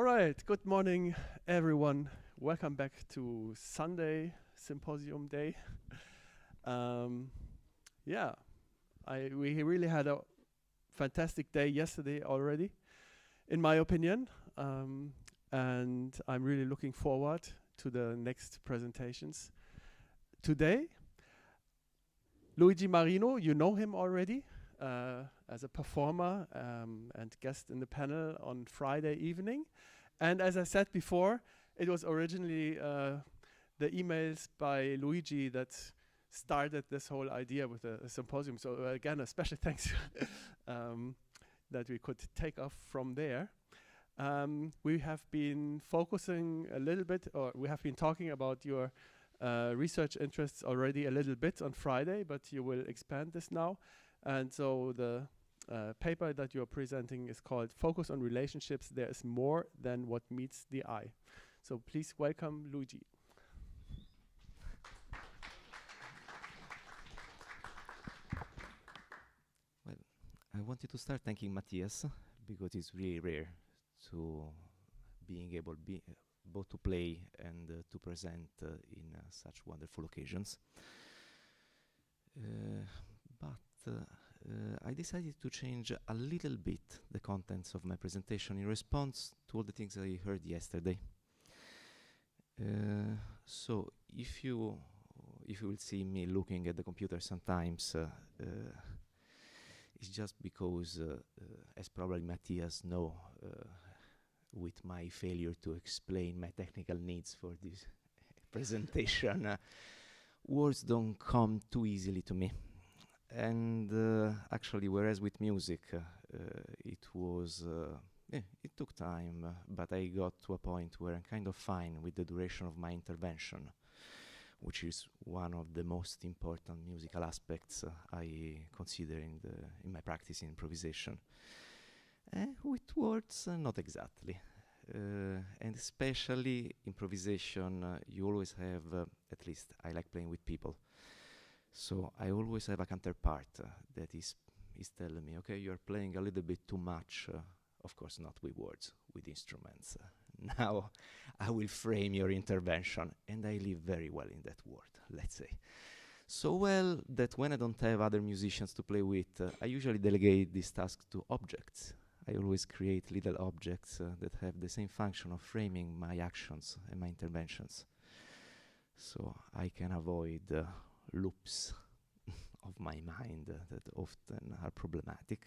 All right, good morning, everyone. Welcome back to Sunday Symposium Day. Yeah, we really had a fantastic day yesterday already, in my opinion, and I'm really looking forward to the next presentations. Today, Luigi Marino, you know him already as a performer and guest in the panel on Friday evening. And as I said before, it was originally the emails by Luigi that started this whole idea with a symposium. So again, a special thanks that we could take off from there. We have been focusing a little bit, or we have been talking about your research interests already a little bit on Friday, but you will expand this now. And so the paper that you're presenting is called Focus on Relationships. There is more than what meets the eye. So please welcome Luigi. Well, I wanted to start thanking Matthias because it's really rare to being able both to play and to present in such wonderful occasions. But I decided to change a little bit the contents of my presentation in response to all the things I heard yesterday. So if you will see me looking at the computer sometimes, it's just because, as probably Matthias know, with my failure to explain my technical needs for this presentation, words don't come too easily to me. And actually, whereas with music, it took time, but I got to a point where I'm kind of fine with the duration of my intervention, which is one of the most important musical aspects I consider in my practice in improvisation. With words, not exactly. And especially improvisation, you always have, at least I like playing with people, so I always have a counterpart that is telling me, okay, you're playing a little bit too much, of course not with words, with instruments. Now I will frame your intervention, and I live very well in that world, let's say. So well that when I don't have other musicians to play with, I usually delegate this task to objects. I always create little objects that have the same function of framing my actions and my interventions, so I can avoid loops of my mind that often are problematic.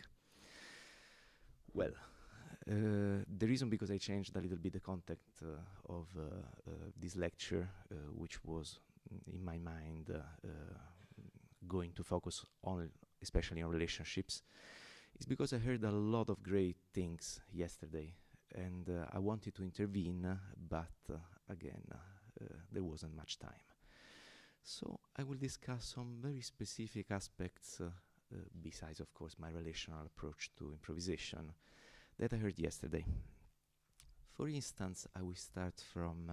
Well, the reason because I changed a little bit the content of this lecture, which was in my mind going to focus on, especially on relationships, is because I heard a lot of great things yesterday, and I wanted to intervene, but again, there wasn't much time. So I will discuss some very specific aspects, besides, of course, my relational approach to improvisation that I heard yesterday. For instance, I will start from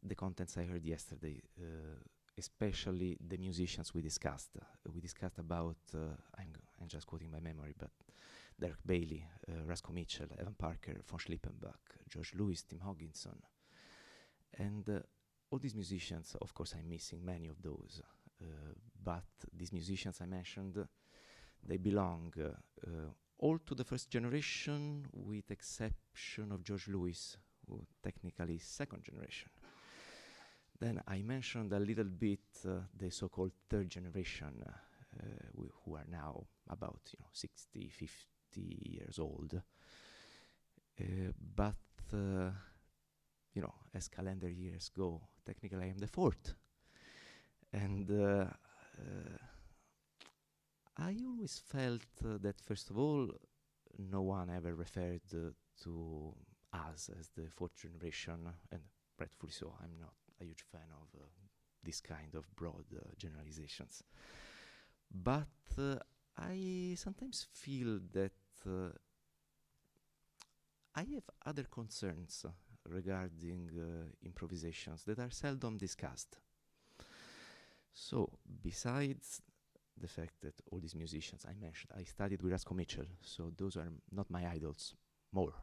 the contents I heard yesterday, especially the musicians we discussed. We discussed about, I'm just quoting by memory, but Derek Bailey, Roscoe Mitchell, Evan Parker, von Schlippenbach, George Lewis, Tim Hogginson. And all these musicians, of course I'm missing many of those, but these musicians I mentioned, they belong all to the first generation, with exception of George Lewis, who technically is second generation. Then I mentioned a little bit the so-called third generation, who are now about 60, 50 years old. But as calendar years go, technically I am the fourth. And I always felt that, first of all, no one ever referred to us as the fourth generation, and rightfully so. I'm not a huge fan of this kind of broad generalizations. But I sometimes feel that I have other concerns regarding improvisations that are seldom discussed. So, besides the fact that all these musicians I mentioned, I studied with Roscoe Mitchell, so those are not my idols more.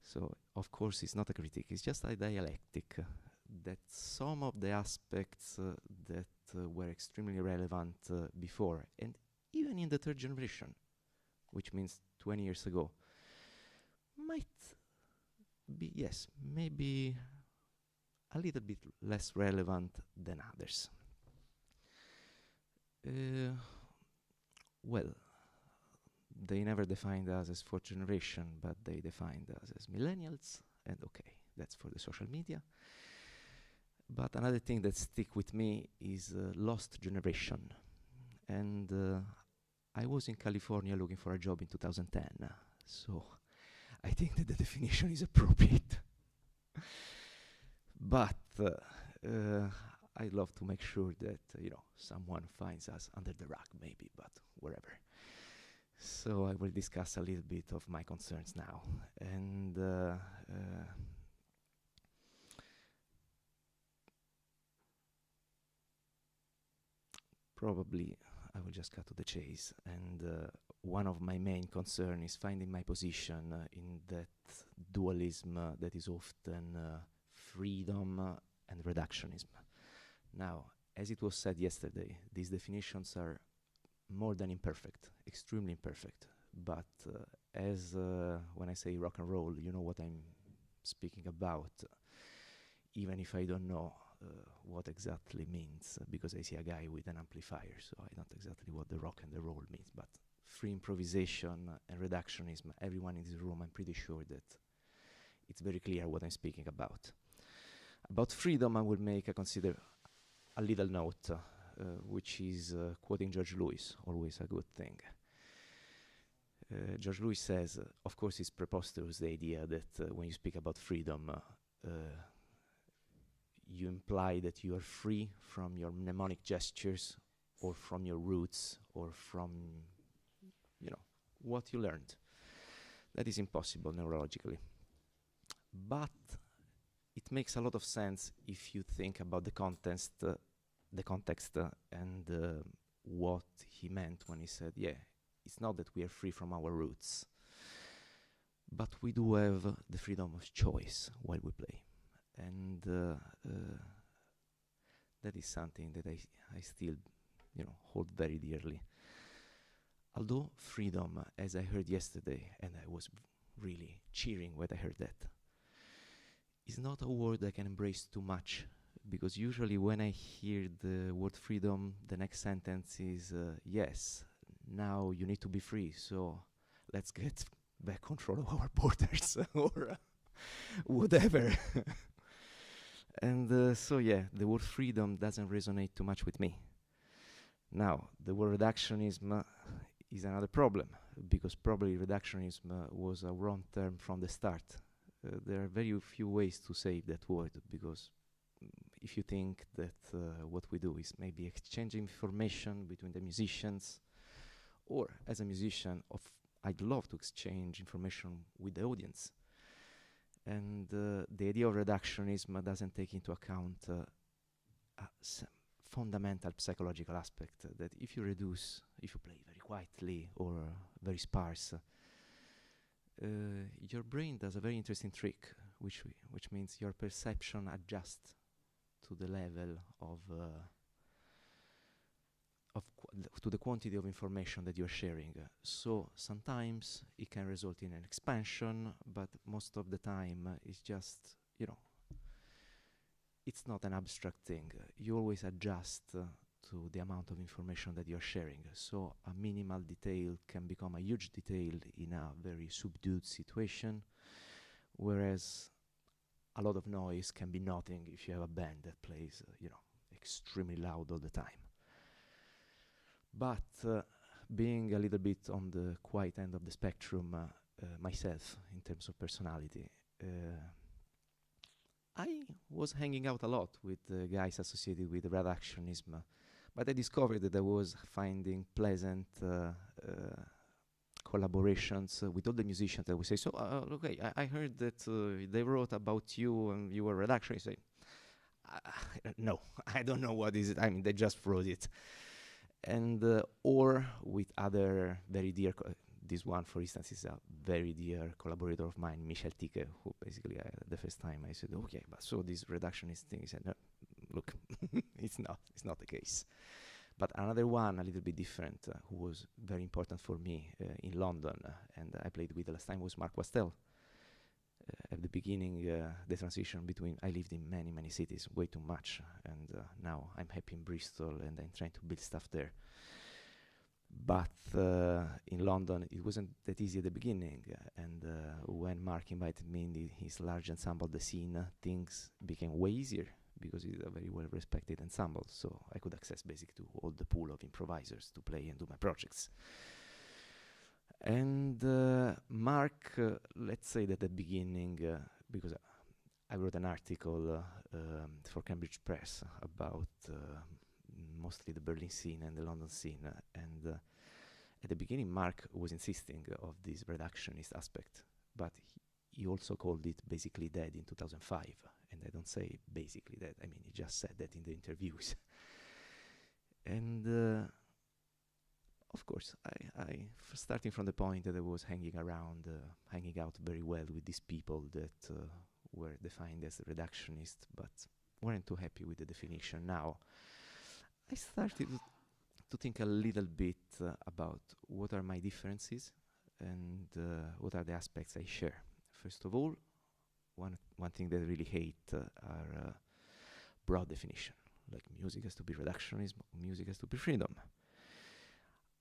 So, of course, it's not a critique, it's just a dialectic. That some of the aspects that were extremely relevant before, and even in the third generation, which means 20 years ago, might be, yes, maybe a little bit less relevant than others. Well, they never defined us as fourth generation, but they defined us as millennials, and okay, that's for the social media. But another thing that stick with me is lost generation. And I was in California looking for a job in 2010, so I think that the definition is appropriate. But I'd love to make sure that someone finds us under the rug, maybe, but wherever. So I will discuss a little bit of my concerns now, and probably I will just cut to the chase. And one of my main concerns is finding my position in that dualism that is often freedom and reductionism. Now, as it was said yesterday, these definitions are more than imperfect, extremely imperfect. But as when I say rock and roll, you know what I'm speaking about, even if I don't know what exactly means, because I see a guy with an amplifier, so I don't exactly what the rock and the roll means. But free improvisation and reductionism, everyone in this room, I'm pretty sure that it's very clear what I'm speaking about. About freedom, I will make a little note, which is quoting George Lewis, always a good thing. George Lewis says, of course it's preposterous, the idea that when you speak about freedom, you imply that you are free from your mnemonic gestures or from your roots or from, what you learned. That is impossible neurologically. But it makes a lot of sense if you think about the context and what he meant when he said, yeah, it's not that we are free from our roots, but we do have the freedom of choice while we play. And that is something that I still, hold very dearly. Although freedom, as I heard yesterday, and I was really cheering when I heard that, is not a word I can embrace too much, because usually when I hear the word freedom, the next sentence is, yes, now you need to be free, so let's get back control of our borders, or whatever. And so yeah, the word freedom doesn't resonate too much with me. Now, the word reductionism is another problem, because probably reductionism was a wrong term from the start. There are very few ways to say that word, because if you think that what we do is maybe exchanging information between the musicians, or as a musician, I'd love to exchange information with the audience. And the idea of reductionism doesn't take into account a fundamental psychological aspect, that if you play very quietly or very sparse, your brain does a very interesting trick, which means your perception adjusts to the level of to the quantity of information that you're sharing. So sometimes it can result in an expansion, but most of the time it's just, it's not an abstract thing. You always adjust to the amount of information that you're sharing. So a minimal detail can become a huge detail in a very subdued situation, whereas a lot of noise can be nothing if you have a band that plays, extremely loud all the time. But being a little bit on the quiet end of the spectrum myself, in terms of personality, I was hanging out a lot with guys associated with reductionism, but I discovered that I was finding pleasant collaborations with all the musicians that would say, so, okay, I heard that they wrote about you and you were reductionist. Say, no, I don't know what is it. I mean, they just wrote it. And or with other very dear this one, for instance, is a very dear collaborator of mine, Michel Ticke, who basically, the first time I said, okay, but so this reductionist thing, he said, no, look, it's not the case. But another one, a little bit different, who was very important for me in London, and I played with the last time, was Mark Wastel. At the beginning, the transition between, I lived in many, many cities, way too much, and now I'm happy in Bristol, and I'm trying to build stuff there. But in London, it wasn't that easy at the beginning, and when Mark invited me in his large ensemble, The Scene, things became way easier, because it's a very well-respected ensemble, so I could access basically to all the pool of improvisers to play and do my projects. And Mark, let's say that at the beginning, because I wrote an article for Cambridge Press about mostly the Berlin scene and the London scene, and at the beginning Mark was insisting of this reductionist aspect, but he also called it basically dead in 2005. And I don't say basically that, I mean, he just said that in the interviews. And of course, starting from the point that I was hanging out very well with these people that were defined as reductionist, but weren't too happy with the definition. Now, I started to think a little bit about what are my differences and what are the aspects I share. First of all, one thing that I really hate are broad definition, like music has to be reductionism, music has to be freedom.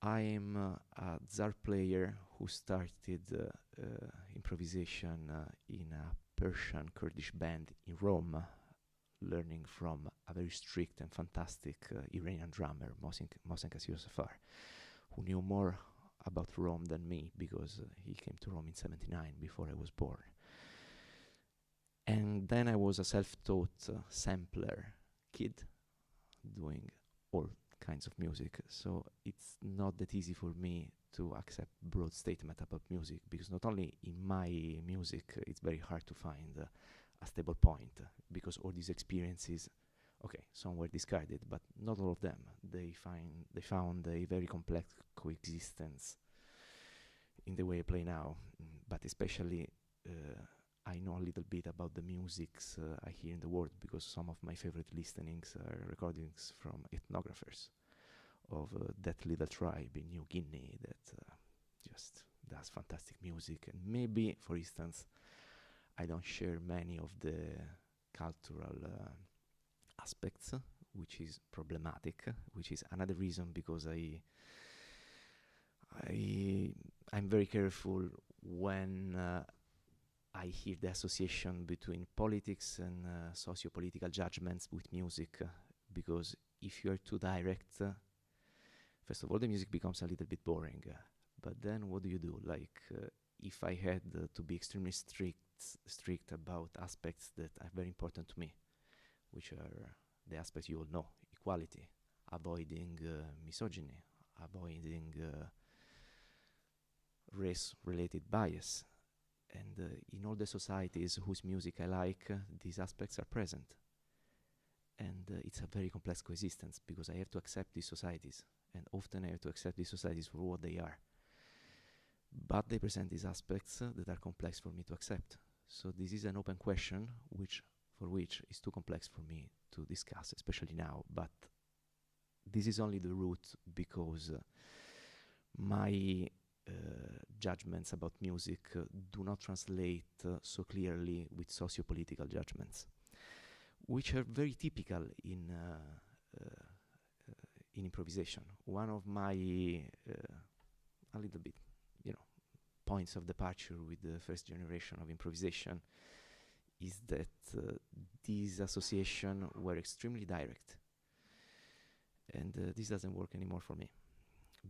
I'm a czar player who started improvisation in a Persian Kurdish band in Rome, learning from a very strict and fantastic Iranian drummer, Mohsen Kassir-Safar, who knew more about Rome than me, because he came to Rome in '79 before I was born. And then I was a self-taught sampler kid, doing all kinds of music, so it's not that easy for me to accept broad statement about music, because not only in my music it's very hard to find a stable point, because all these experiences, okay, some were discarded, but not all of them. They found a very complex coexistence in the way I play now, but especially I know a little bit about the musics I hear in the world, because some of my favorite listenings are recordings from ethnographers of that little tribe in New Guinea that just does fantastic music. And maybe, for instance, I don't share many of the cultural aspects, which is problematic, which is another reason because I'm very careful when I hear the association between politics and socio-political judgments with music, because if you are too direct, first of all, the music becomes a little bit boring. But then what do you do? Like, if I had to be extremely strict about aspects that are very important to me, which are the aspects you all know: equality, avoiding misogyny, avoiding race-related bias. And in all the societies whose music I like, these aspects are present. And it's a very complex coexistence, because I have to accept these societies, and often I have to accept these societies for what they are. But they present these aspects that are complex for me to accept. So this is an open question, for which is too complex for me to discuss, especially now. But this is only the root, because my judgments about music do not translate so clearly with socio-political judgments, which are very typical in improvisation. One of my a little bit, points of departure with the first generation of improvisation is that these associations were extremely direct, and this doesn't work anymore for me,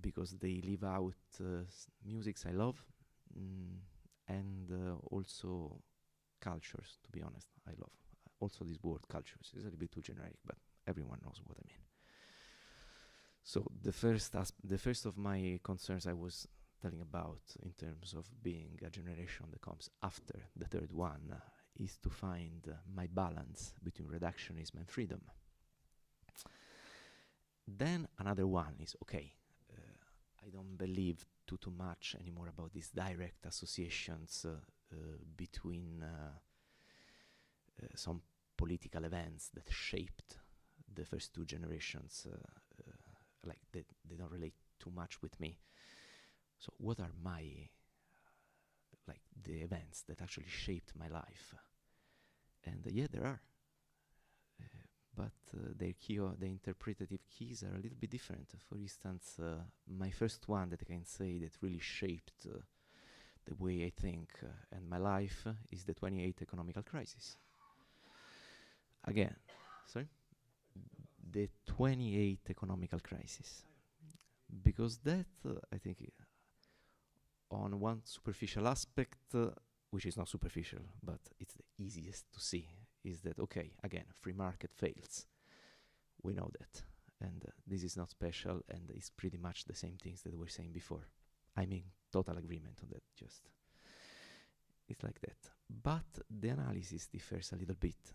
because they leave out musics I love, and also cultures, to be honest, I love. Also this word cultures is a little bit too generic, but everyone knows what I mean. So the first of my concerns I was telling about, in terms of being a generation that comes after the third one, is to find my balance between reductionism and freedom. Then another one is, okay, I don't believe too much anymore about these direct associations between some political events that shaped the first two generations. Like they don't relate too much with me. So what are my like the events that actually shaped my life? And yeah, there are. But the interpretative keys are a little bit different. For instance, my first one that I can say that really shaped the way I think and my life is the 28 economical crisis. Again, sorry? The 28 economical crisis. Because that, I think, on one superficial aspect, which is not superficial, but it's the easiest to see, is that, okay, again, free market fails. We know that. And this is not special, and it's pretty much the same things that we were saying before. I'm in total agreement on that, just. It's like that. But the analysis differs a little bit.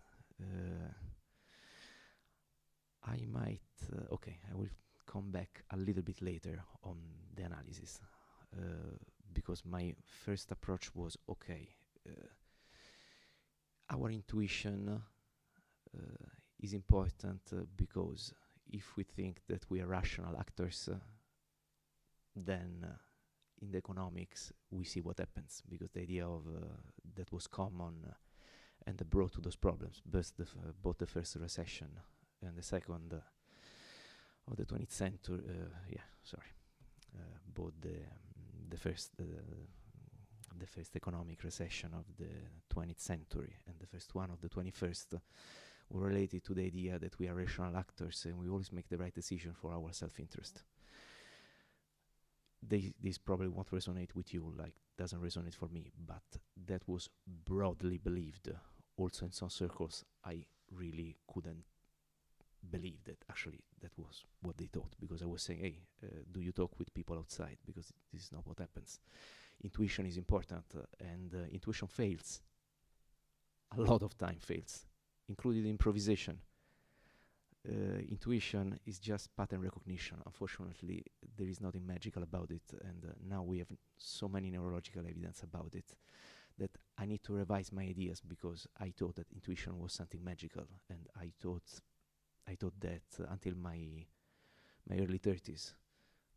I might, I will come back a little bit later on the analysis, because my first approach was, our intuition is important because if we think that we are rational actors, then in the economics we see what happens, because the idea of that was common and brought to those problems, both the first recession and the second of the 20th century, both the first economic recession of the 20th century and the first one of the 21st were related to the idea that we are rational actors and we always make the right decision for our self-interest. This probably won't resonate with you, like doesn't resonate for me, but that was broadly believed. Also in some circles, I really couldn't believe that actually that was what they thought, because I was saying, hey, do you talk with people outside? Because this is not what happens. Intuition is important, and intuition fails. A lot of time fails, including improvisation. Intuition is just pattern recognition. Unfortunately, there is nothing magical about it, and now we have so many neurological evidence about it that I need to revise my ideas, because I thought that intuition was something magical, and I thought that until my early 30s.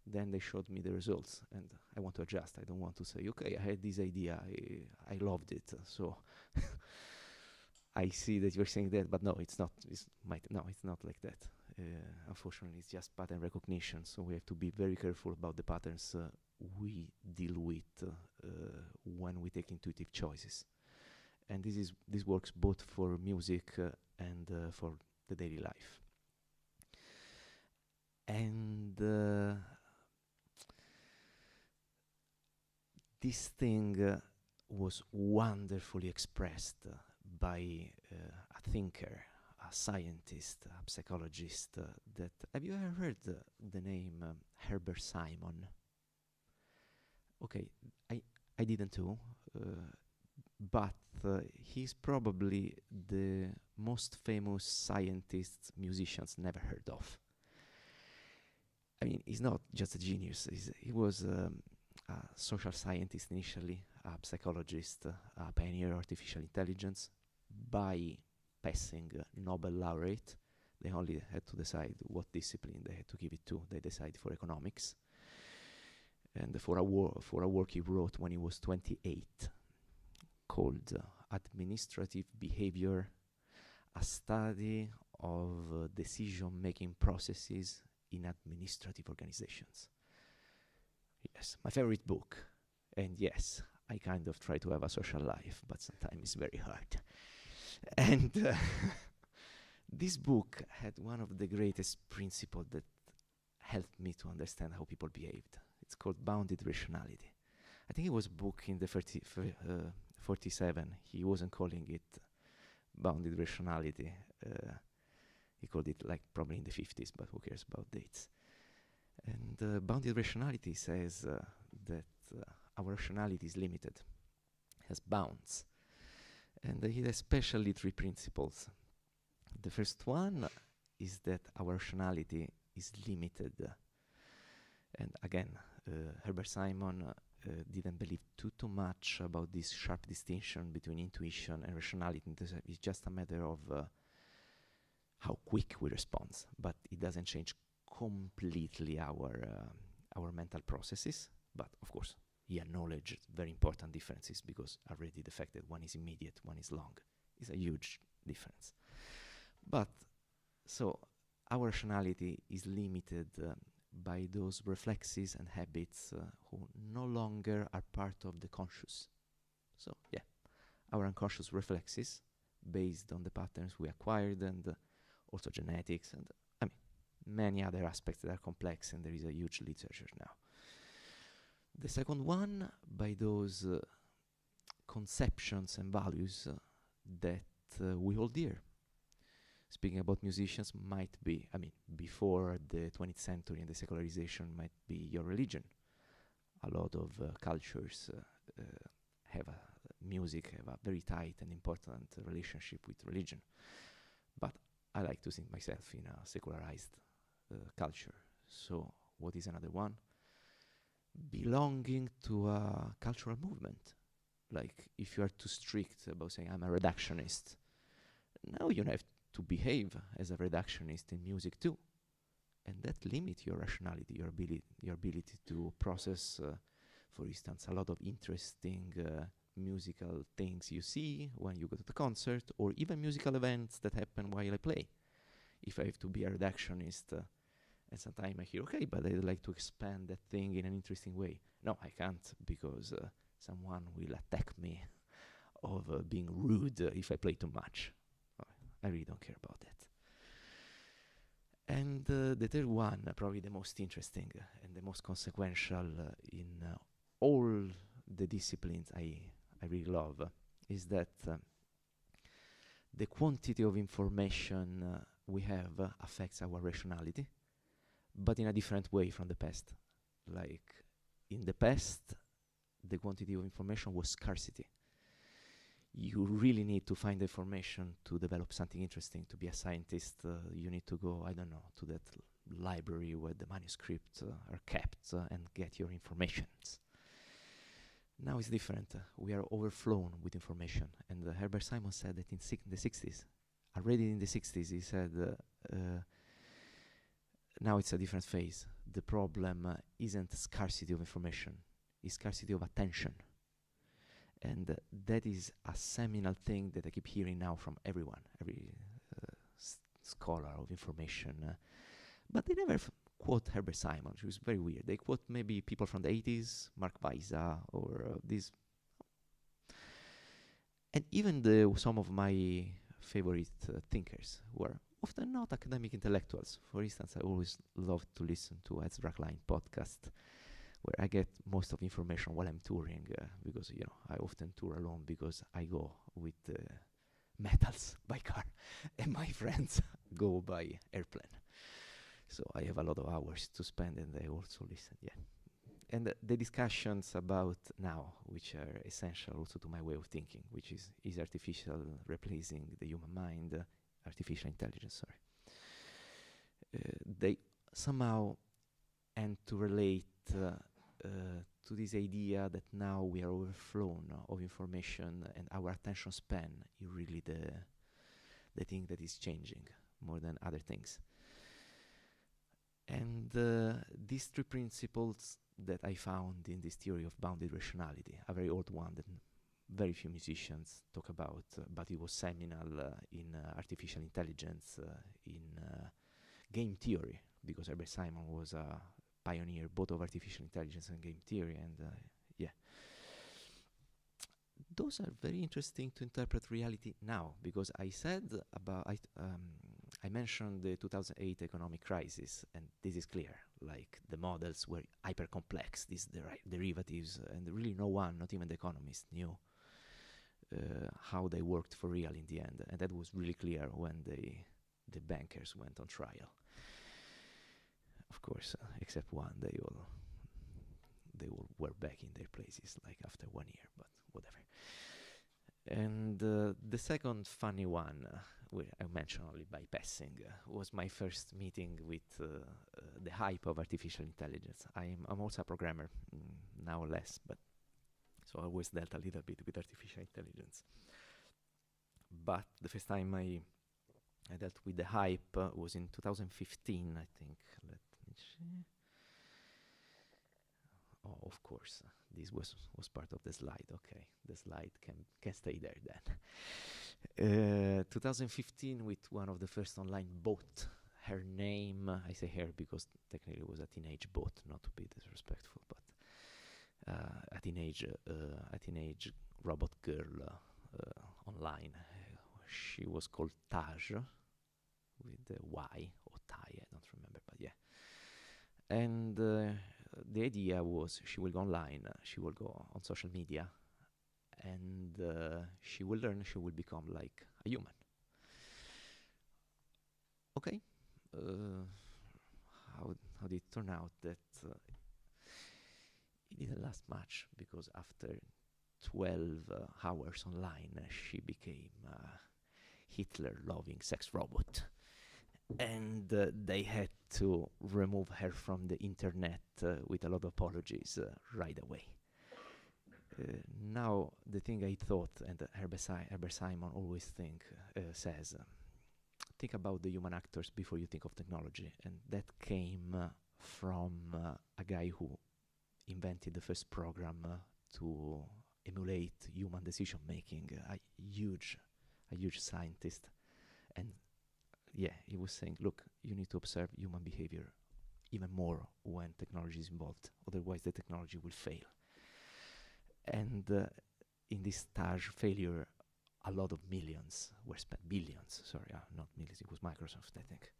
Then they showed me the results, and I want to adjust. I don't want to say, okay, I had this idea, I loved it, so I see that you're saying that, but no, it's not. It's not like that. Unfortunately, it's just pattern recognition, so we have to be very careful about the patterns we deal with when we take intuitive choices. And this works both for music and for the daily life. And this thing was wonderfully expressed by a thinker, a scientist, a psychologist. Have you ever heard the name Herbert Simon? Okay, I didn't too, but he's probably the most famous scientist musicians never heard of. I mean, he's not just a genius. He was a social scientist initially, a psychologist, a pioneer of artificial intelligence. By passing Nobel laureate, they only had to decide what discipline they had to give it to. They decided for economics. And for a work he wrote when he was 28, called Administrative Behavior, a study of decision-making processes in administrative organizations. Yes, my favorite book. And yes, I kind of try to have a social life, but sometimes it's very hard. And this book had one of the greatest principles that helped me to understand how people behaved. It's called Bounded Rationality. I think it was a book in the 47. He wasn't calling it Bounded Rationality. He called it like probably in the 50s, but who cares about dates? And Bounded Rationality says that our rationality is limited, has bounds. And he has especially 3 principles. The first one is that our rationality is limited. And again, Herbert Simon didn't believe too much about this sharp distinction between intuition and rationality. It's just a matter of how quick we respond, but it doesn't change completely our mental processes. But of course, he acknowledged very important differences, because already the fact that one is immediate, one is long, is a huge difference. But so our rationality is limited by those reflexes and habits who no longer are part of the conscious. So yeah, our unconscious reflexes, based on the patterns we acquired, and also genetics, and I mean many other aspects that are complex, and there is a huge literature now. The second one, by those conceptions and values that we hold dear. Speaking about musicians, might be, I mean, before the 20th century and the secularization, might be your religion. A lot of cultures have music, have a very tight and important relationship with religion. But I like to think myself in a secularized culture. So what is another one? Belonging to a cultural movement. Like, if you are too strict about saying I'm a reductionist, now you have to behave as a reductionist in music too, and that limits your rationality, your ability to process, for instance, a lot of interesting musical things you see when you go to the concert, or even musical events that happen while I play. If I have to be a reductionist, and sometimes I hear, okay, but I'd like to expand that thing in an interesting way. No, I can't, because someone will attack me of being rude if I play too much. I really don't care about that. And the third one, probably the most interesting and the most consequential in all the disciplines I really love, is that the quantity of information we have affects our rationality, but in a different way from the past. Like, in the past, the quantity of information was scarcity. You really need to find information to develop something interesting. To be a scientist, you need to go, I don't know, to that library where the manuscripts are kept and get your informations. Now it's different. We are overflown with information. And Herbert Simon said that in the 60s, already in the 60s, he said, now it's a different phase. The problem isn't scarcity of information, it's scarcity of attention. And that is a seminal thing that I keep hearing now from everyone, every scholar of information. But they never quote Herbert Simon, which is very weird. They quote maybe people from the 80s, Mark Weisa, or these. And even some of my favorite thinkers were often not academic intellectuals. For instance, I always love to listen to Ezra Klein podcast, where I get most of information while I'm touring, because, you know, I often tour alone because I go with metals by car, and my friends go by airplane. So I have a lot of hours to spend, and I also listen, yeah. And the discussions about now, which are essential also to my way of thinking, which is artificial replacing the human mind, artificial intelligence, sorry. They somehow end to relate to this idea that now we are overflown of information, and our attention span is really the thing that is changing more than other things. And these three principles that I found in this theory of bounded rationality, a very old one that very few musicians talk about, but it was seminal in artificial intelligence, in game theory, because Herbert Simon was a pioneer both of artificial intelligence and game theory, and yeah. Those are very interesting to interpret reality now, because I said about, I mentioned the 2008 economic crisis, and this is clear, like the models were hyper complex, these derivatives, and really no one, not even the economists, knew how they worked for real in the end, and that was really clear when the bankers went on trial. Of course, except one, they all were back in their places like after 1 year, but whatever. And the second funny one, I mentioned only by passing, was my first meeting with the hype of artificial intelligence. I'm also a programmer, now less, but so I always dealt a little bit with artificial intelligence. But the first time I dealt with the hype was in 2015, I think. Let me see. Oh, of course, this was part of the slide. Okay, the slide can stay there then. 2015, with one of the first online bot. Her name, I say her because technically it was a teenage bot, not to be disrespectful, but a teenage robot girl online. She was called Taj, with the Y or Tai, I don't remember, but yeah. And the idea was she will go online, she will go on social media, and she will learn, she will become like a human. Okay. How did it turn out? That it didn't last much, because after 12 hours online, she became a Hitler-loving sex robot. And they had to remove her from the internet with a lot of apologies right away. Now, the thing I thought, and Herbert Simon always says, think about the human actors before you think of technology. And that came from a guy who invented the first program to emulate human decision making, a huge scientist. And yeah, he was saying, look, you need to observe human behavior even more when technology is involved, otherwise the technology will fail. And in this Taj failure, a lot of millions were spent, billions, sorry, not millions, it was Microsoft, I think.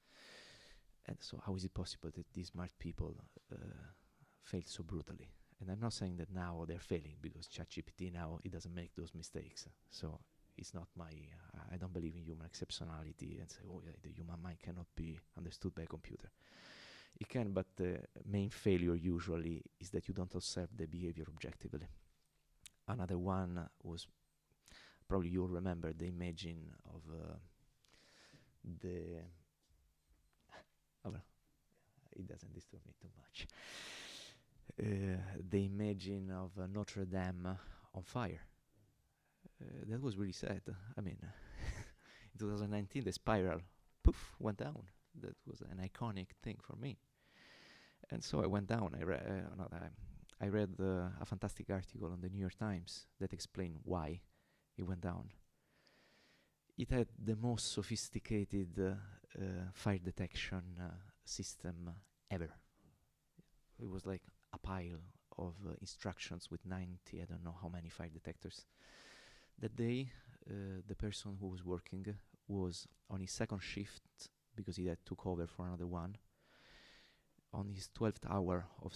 And so how is it possible that these smart people failed so brutally? And I'm not saying that now they're failing, because ChatGPT now, it doesn't make those mistakes. So it's not I don't believe in human exceptionality and say, oh yeah, the human mind cannot be understood by a computer. It can, but the main failure usually is that you don't observe the behavior objectively. Another one was, probably you'll remember the imaging of it doesn't disturb me too much. The imaging of Notre Dame on fire. That was really sad. I mean, in 2019, the spiral, poof, went down. That was an iconic thing for me. And so I went down. I read a fantastic article on the New York Times that explained why it went down. It had the most sophisticated fire detection system ever. It was like a pile of instructions with 90, I don't know how many fire detectors. That day, the person who was working was on his second shift, because he had took over for another one, on his 12th hour of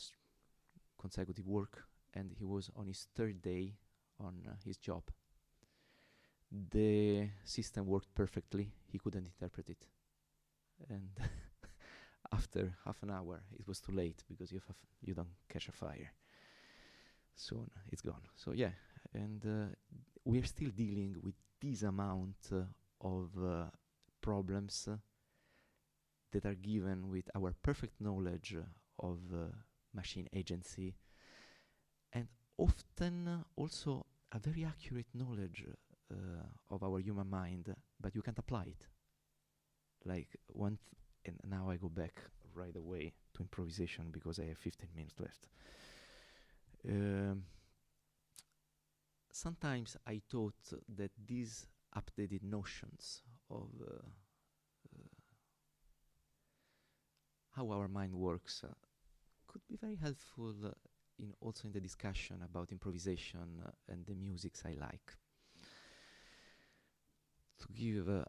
consecutive work, and he was on his third day on his job. The system worked perfectly, he couldn't interpret it. And after half an hour, it was too late, because you don't catch a fire. Soon, it's gone. So yeah, and we're still dealing with this amount of problems that are given with our perfect knowledge of machine agency, and often also a very accurate knowledge of our human mind, but you can't apply it. Like and now I go back right away to improvisation, because I have 15 minutes left. Sometimes I thought that these updated notions of how our mind works could be very helpful also in the discussion about improvisation and the musics I like. To give a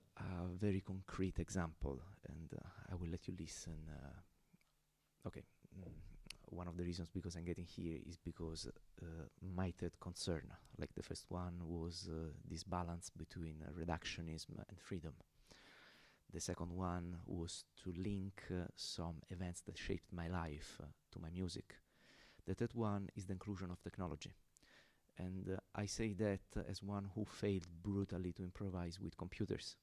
very concrete example, and I will let you listen. One of the reasons because I'm getting here is because my third concern, like the first one, was this balance between reductionism and freedom. The second one was to link some events that shaped my life to my music. The third one is the inclusion of technology. And I say that as one who failed brutally to improvise with computers.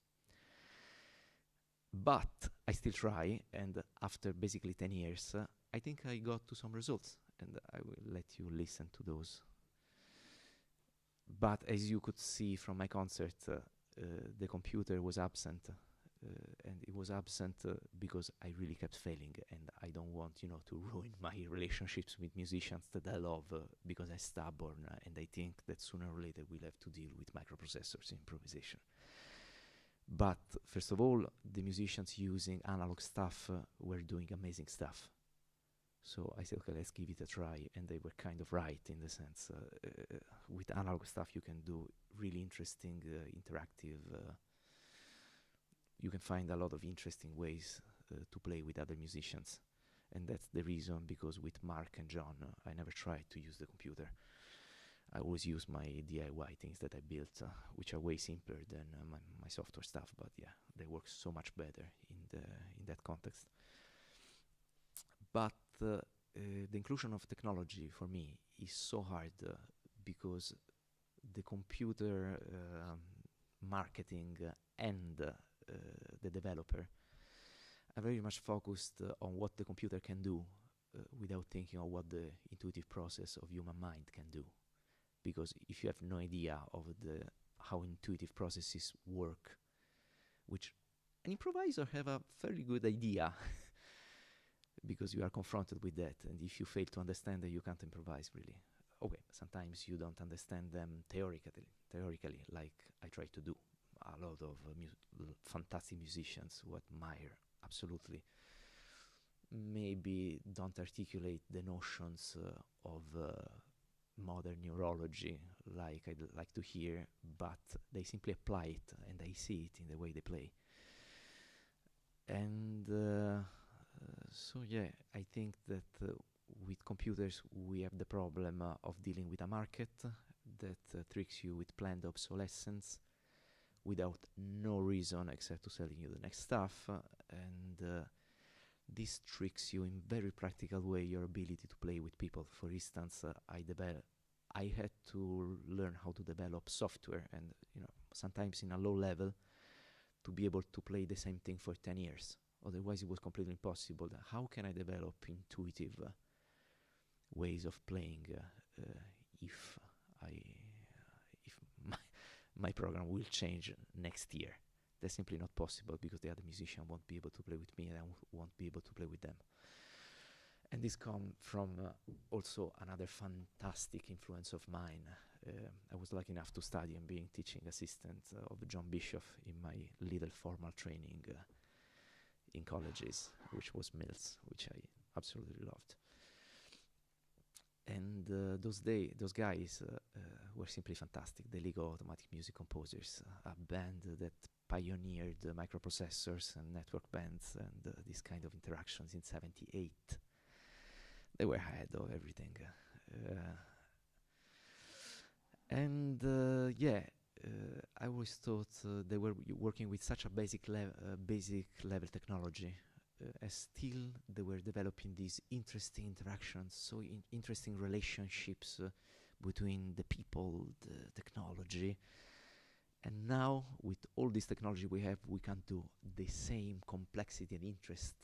But I still try, and after basically 10 years, I think I got to some results, and I will let you listen to those. But as you could see from my concert, the computer was absent, and it was absent because I really kept failing, and I don't want, to ruin my relationships with musicians that I love because I'm stubborn, and I think that sooner or later we'll have to deal with microprocessors in improvisation. But first of all, the musicians using analog stuff were doing amazing stuff. So I said, okay, let's give it a try. And they were kind of right in the sense, with analog stuff you can do really interesting, interactive, you can find a lot of interesting ways to play with other musicians. And that's the reason, because with Mark and John, I never tried to use the computer. I always use my DIY things that I built, which are way simpler than my software stuff, but yeah, they work so much better in that context. But the inclusion of technology for me is so hard because the computer marketing and the developer are very much focused on what the computer can do without thinking of what the intuitive process of human mind can do. Because if you have no idea of how intuitive processes work, which an improviser have a fairly good idea, because you are confronted with that, and if you fail to understand that, you can't improvise really. Okay, sometimes you don't understand them theoretically, like I try to do. A lot of fantastic musicians who admire absolutely maybe don't articulate the notions of modern neurology like I'd like to hear, but they simply apply it, and I see it in the way they play. And so yeah, I think that with computers we have the problem of dealing with a market that tricks you with planned obsolescence without no reason except to selling you the next stuff, and this tricks you in very practical way your ability to play with people. For instance, I had to learn how to develop software, and sometimes in a low level, to be able to play the same thing for 10 years. Otherwise it was completely impossible. How can I develop intuitive ways of playing if my program will change next year? That's simply not possible, because the other musician won't be able to play with me, and I won't be able to play with them. And this comes from also another fantastic influence of mine. I was lucky enough to study and being teaching assistant of John Bishop in my little formal training in colleges, which was Mills, which I absolutely loved. And those guys were simply fantastic. The League of Automatic Music Composers, a band that pioneered microprocessors and network bands and these kind of interactions in '78. They were ahead of everything. I always thought they were working with such a basic level technology. As still they were developing these interesting interactions, so interesting relationships between the people, the technology. And now, with all this technology we have, we can do the same complexity and interest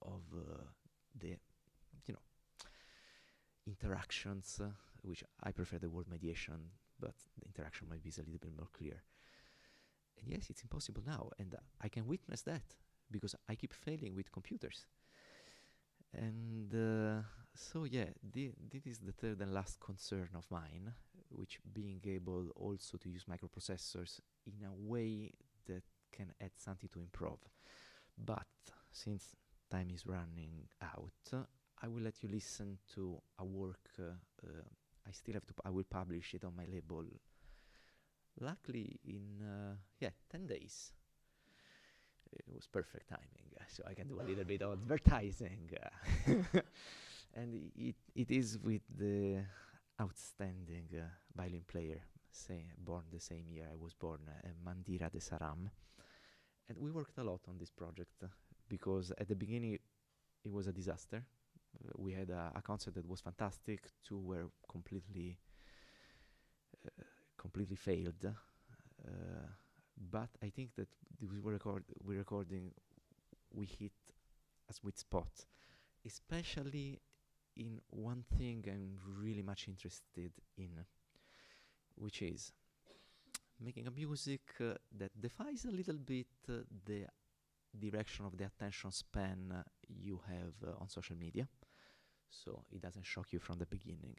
of the interactions, which I prefer the word mediation, but the interaction might be a little bit more clear. And yes, it's impossible now, and I can witness that, because I keep failing with computers. And so yeah, this is the third and last concern of mine, which being able also to use microprocessors in a way that can add something to improv. But since time is running out, I will let you listen to a work I will publish it on my label, luckily in 10 days. It was perfect timing, so I can do a little bit of advertising. And it is with the outstanding violin player, born the same year I was born, Mandira de Saram. And we worked a lot on this project, because at the beginning it was a disaster. We had a concert that was fantastic. Two were completely completely failed. But I think that we hit a sweet spot, especially in one thing I'm really much interested in, which is making a music that defies a little bit the direction of the attention span you have on social media. So it doesn't shock you from the beginning.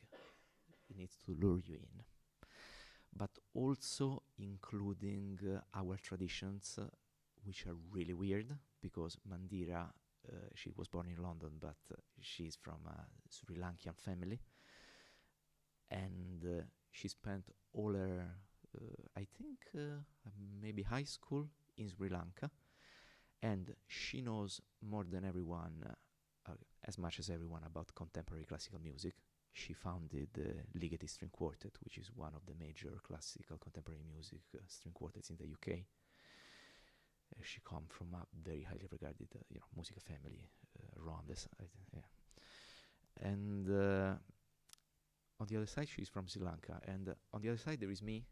It needs to lure you in. But also including our traditions, which are really weird, because Mandira, she was born in London, but she's from a Sri Lankan family. And she spent all her, I think, maybe high school in Sri Lanka. And she knows more than everyone, as much as everyone, about contemporary classical music. She founded the Ligeti String Quartet, which is one of the major classical contemporary music string quartets in the UK. She comes from a very highly regarded, musica family around this. And on the other side, she's from Sri Lanka, and on the other side there is me,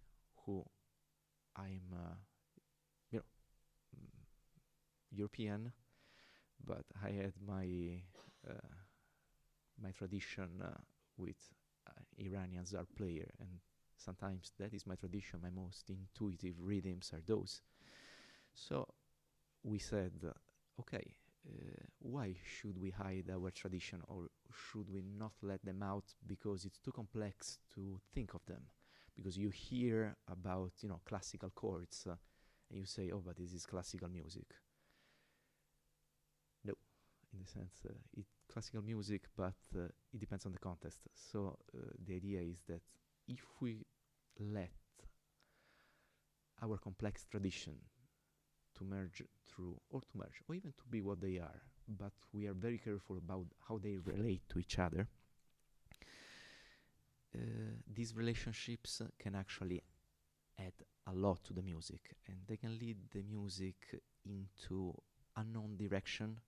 who I'm, European, but I had my my tradition with Iranian Zar player, and sometimes that is my tradition. My most intuitive rhythms are those. So we said, okay, why should we hide our tradition, or should we not let them out because it's too complex to think of them? Because you hear about, classical chords, and you say, oh, but this is classical music. No, in the sense, it's classical music, but it depends on the context. So the idea is that if we let our complex tradition to merge or even to be what they are, but we are very careful about how they relate to each other, these relationships can actually add a lot to the music, and they can lead the music into unknown direction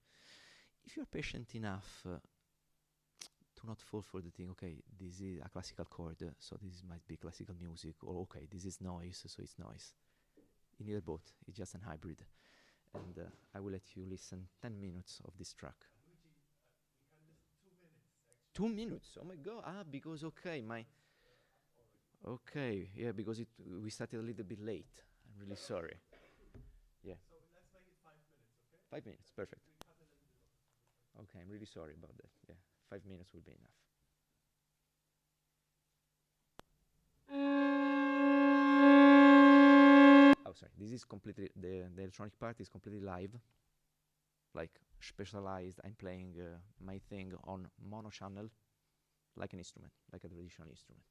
if you're patient enough to not fall for the thing, okay, this is a classical chord, so this might be classical music, or okay, this is noise, so it's noise. You need both, it's just an hybrid. And I will let you listen 10 minutes of this track. Luigi, we can listen 2 minutes, actually. 2 minutes? Oh my god, because okay, okay, yeah, because we started a little bit late. I'm really sorry. Yeah. So let's make it 5 minutes, okay? 5 minutes, perfect. We cut a little bit of it. Okay, I'm really sorry about that. Yeah, 5 minutes will be enough. Oh, sorry. This is completely, the electronic part is completely live, like specialized. I'm playing my thing on mono channel, like an instrument, like a traditional instrument.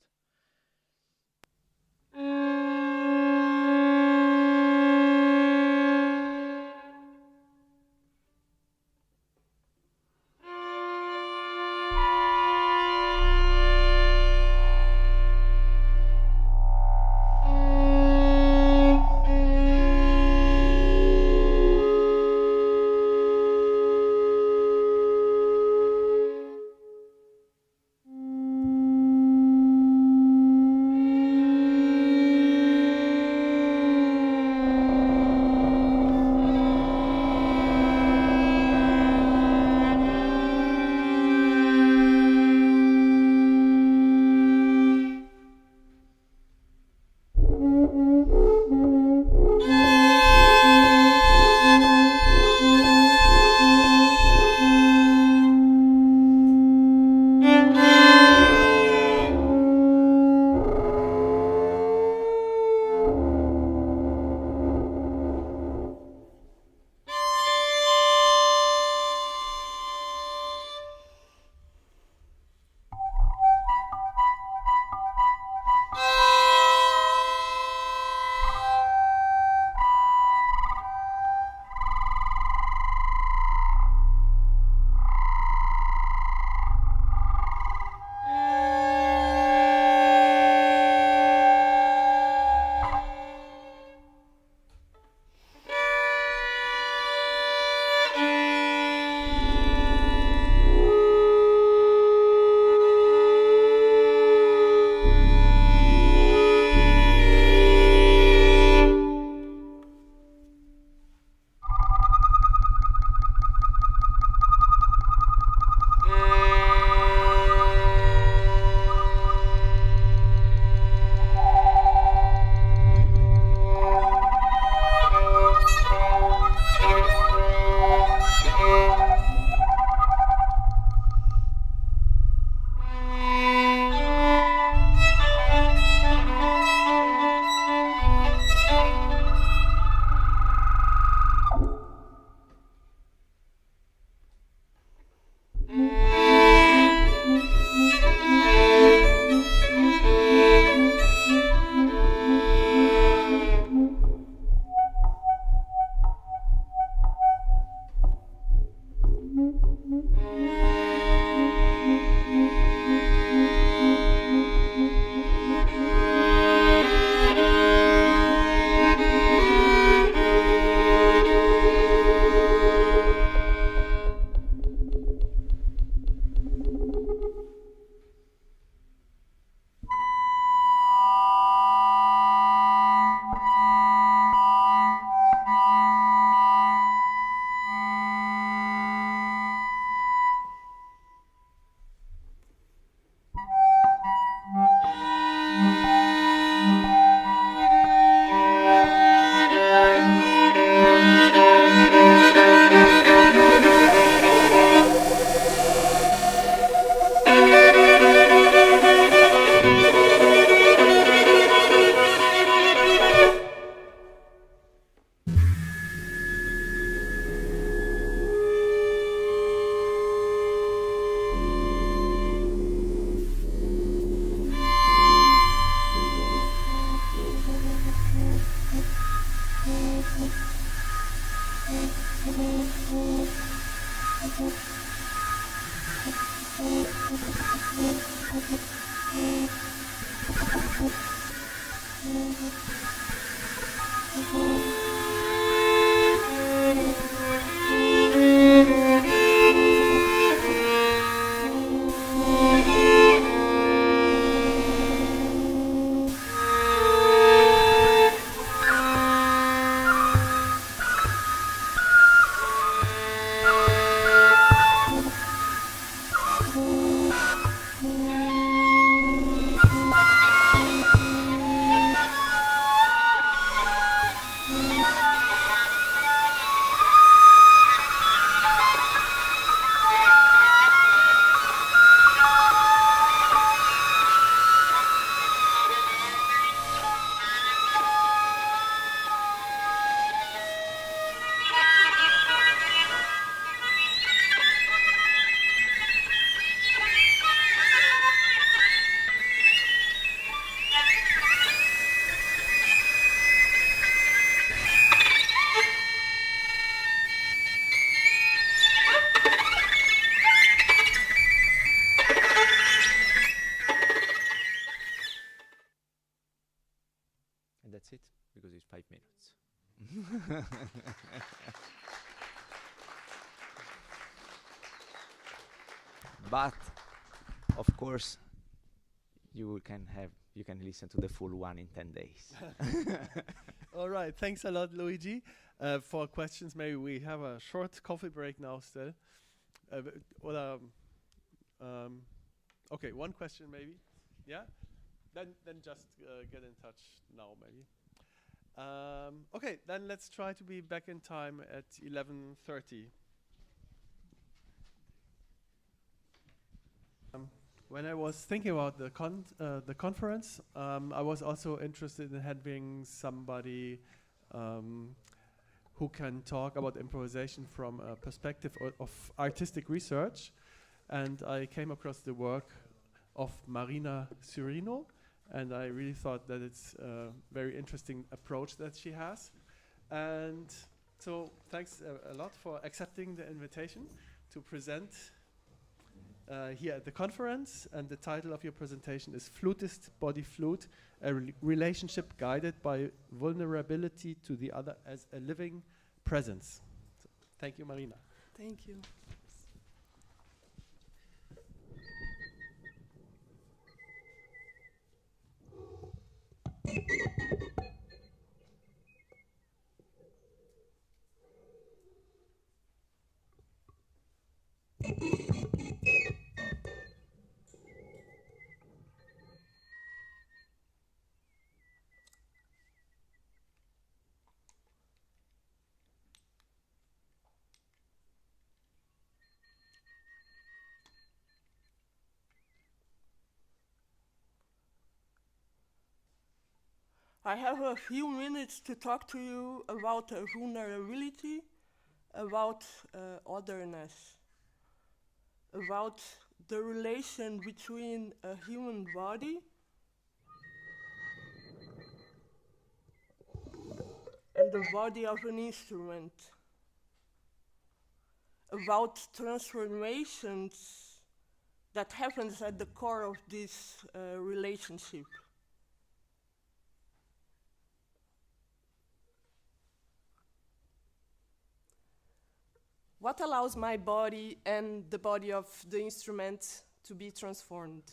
And that's it, because it's 5 minutes. But of course, you can listen to the full one in 10 days. All right, thanks a lot, Luigi. For questions, maybe we have a short coffee break now still. Okay, one question maybe. Yeah? Then just get in touch now maybe. Okay, then let's try to be back in time at 11:30. When I was thinking about the conference, I was also interested in having somebody who can talk about improvisation from a perspective of artistic research. And I came across the work of Marina Cyrino, and I really thought that it's a very interesting approach that she has. And so thanks a lot for accepting the invitation to present here at the conference. And the title of your presentation is Flutist-Body-Flute, a relationship guided by vulnerability to the other as a living presence. So thank you, Marina. Thank you. I have a few minutes to talk to you about vulnerability, about otherness, about the relation between a human body and the body of an instrument, about transformations that happens at the core of this relationship. What allows my body and the body of the instrument to be transformed?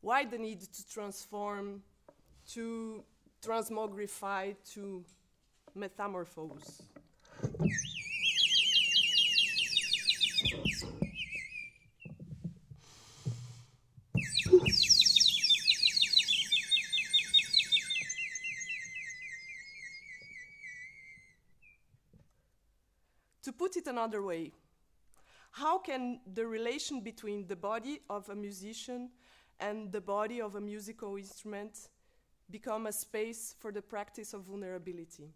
Why the need to transform, to transmogrify, to metamorphose? To put it another way, how can the relation between the body of a musician and the body of a musical instrument become a space for the practice of vulnerability?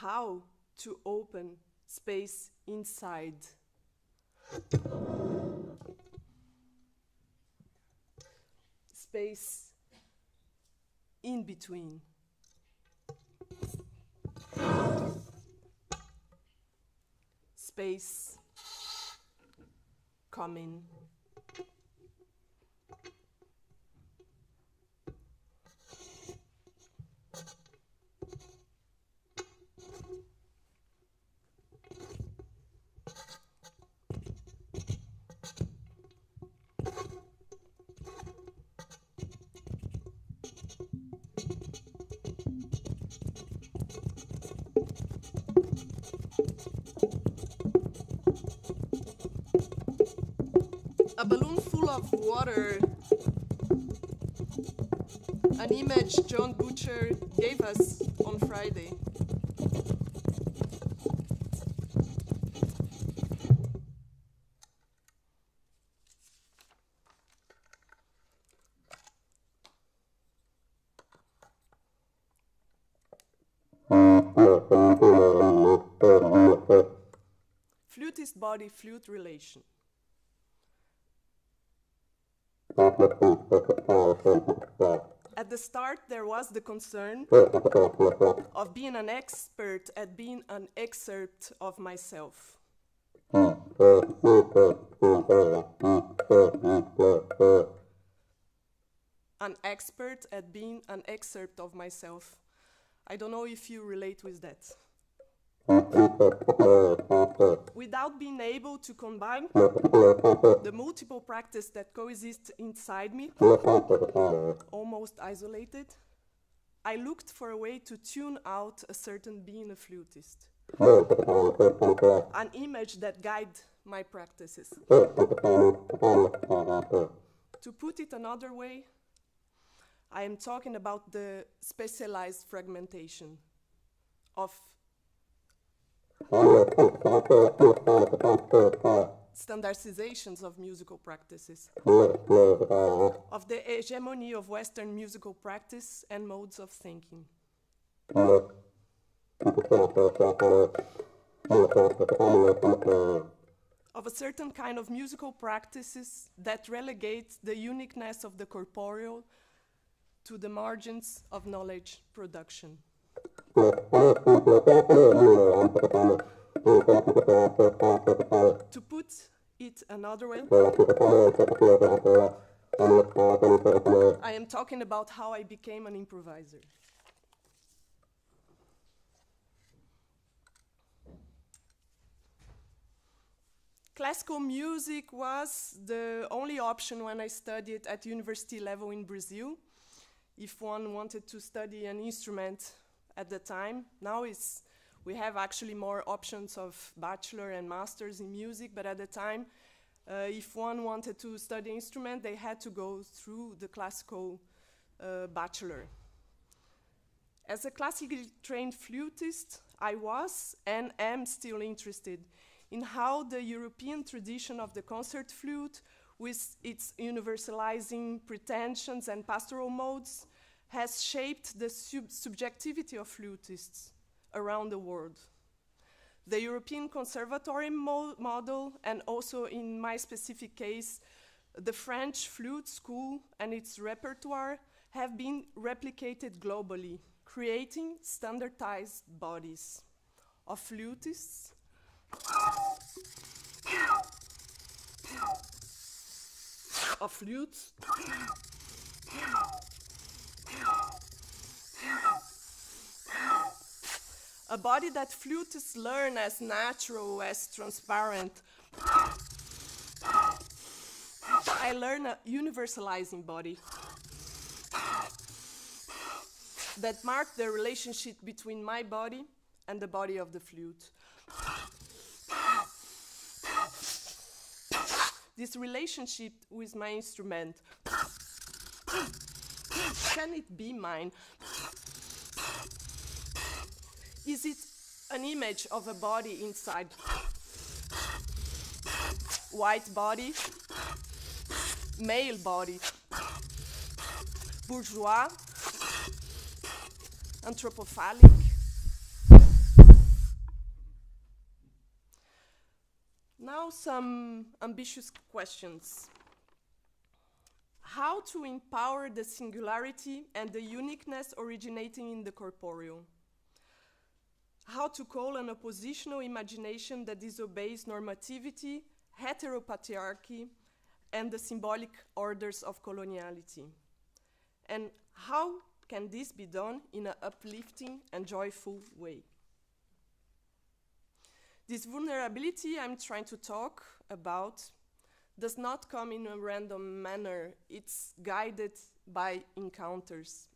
how to open space inside. Space in between. Space coming. A balloon full of water, an image John Butcher gave us on Friday. Flutist-body-flute relation. At the start, there was the concern of being an expert at being an excerpt of myself. An expert at being an excerpt of myself. I don't know if you relate with that. Without being able to combine the multiple practices that coexist inside me, almost isolated, I looked for a way to tune out a certain being a flutist, an image that guides my practices. To put it another way, I am talking about the specialized fragmentation of standardizations of musical practices, of the hegemony of Western musical practice and modes of thinking. Of a certain kind of musical practices that relegate the uniqueness of the corporeal to the margins of knowledge production. To put it another way, I am talking about how I became an improviser. Classical music was the only option when I studied at university level in Brazil, if one wanted to study an instrument at the time. Now we have actually more options of bachelor and masters in music, but at the time, if one wanted to study instrument, they had to go through the classical bachelor. As a classically trained flutist, I was and am still interested in how the European tradition of the concert flute, with its universalizing pretensions and pastoral modes, has shaped the subjectivity of flutists around the world. The European conservatorium model, and also in my specific case, the French flute school and its repertoire, have been replicated globally, creating standardized bodies of flutists of flutes a body that flutists learn as natural, as transparent. I learn a universalizing body that marked the relationship between my body and the body of the flute. This relationship with my instrument, can it be mine? Is it an image of a body inside? White body, male body, bourgeois, anthropophalic, now some ambitious questions. How to empower the singularity and the uniqueness originating in the corporeal? How to call an oppositional imagination that disobeys normativity, heteropatriarchy, and the symbolic orders of coloniality? And how can this be done in an uplifting and joyful way? This vulnerability I'm trying to talk about does not come in a random manner. It's guided by encounters.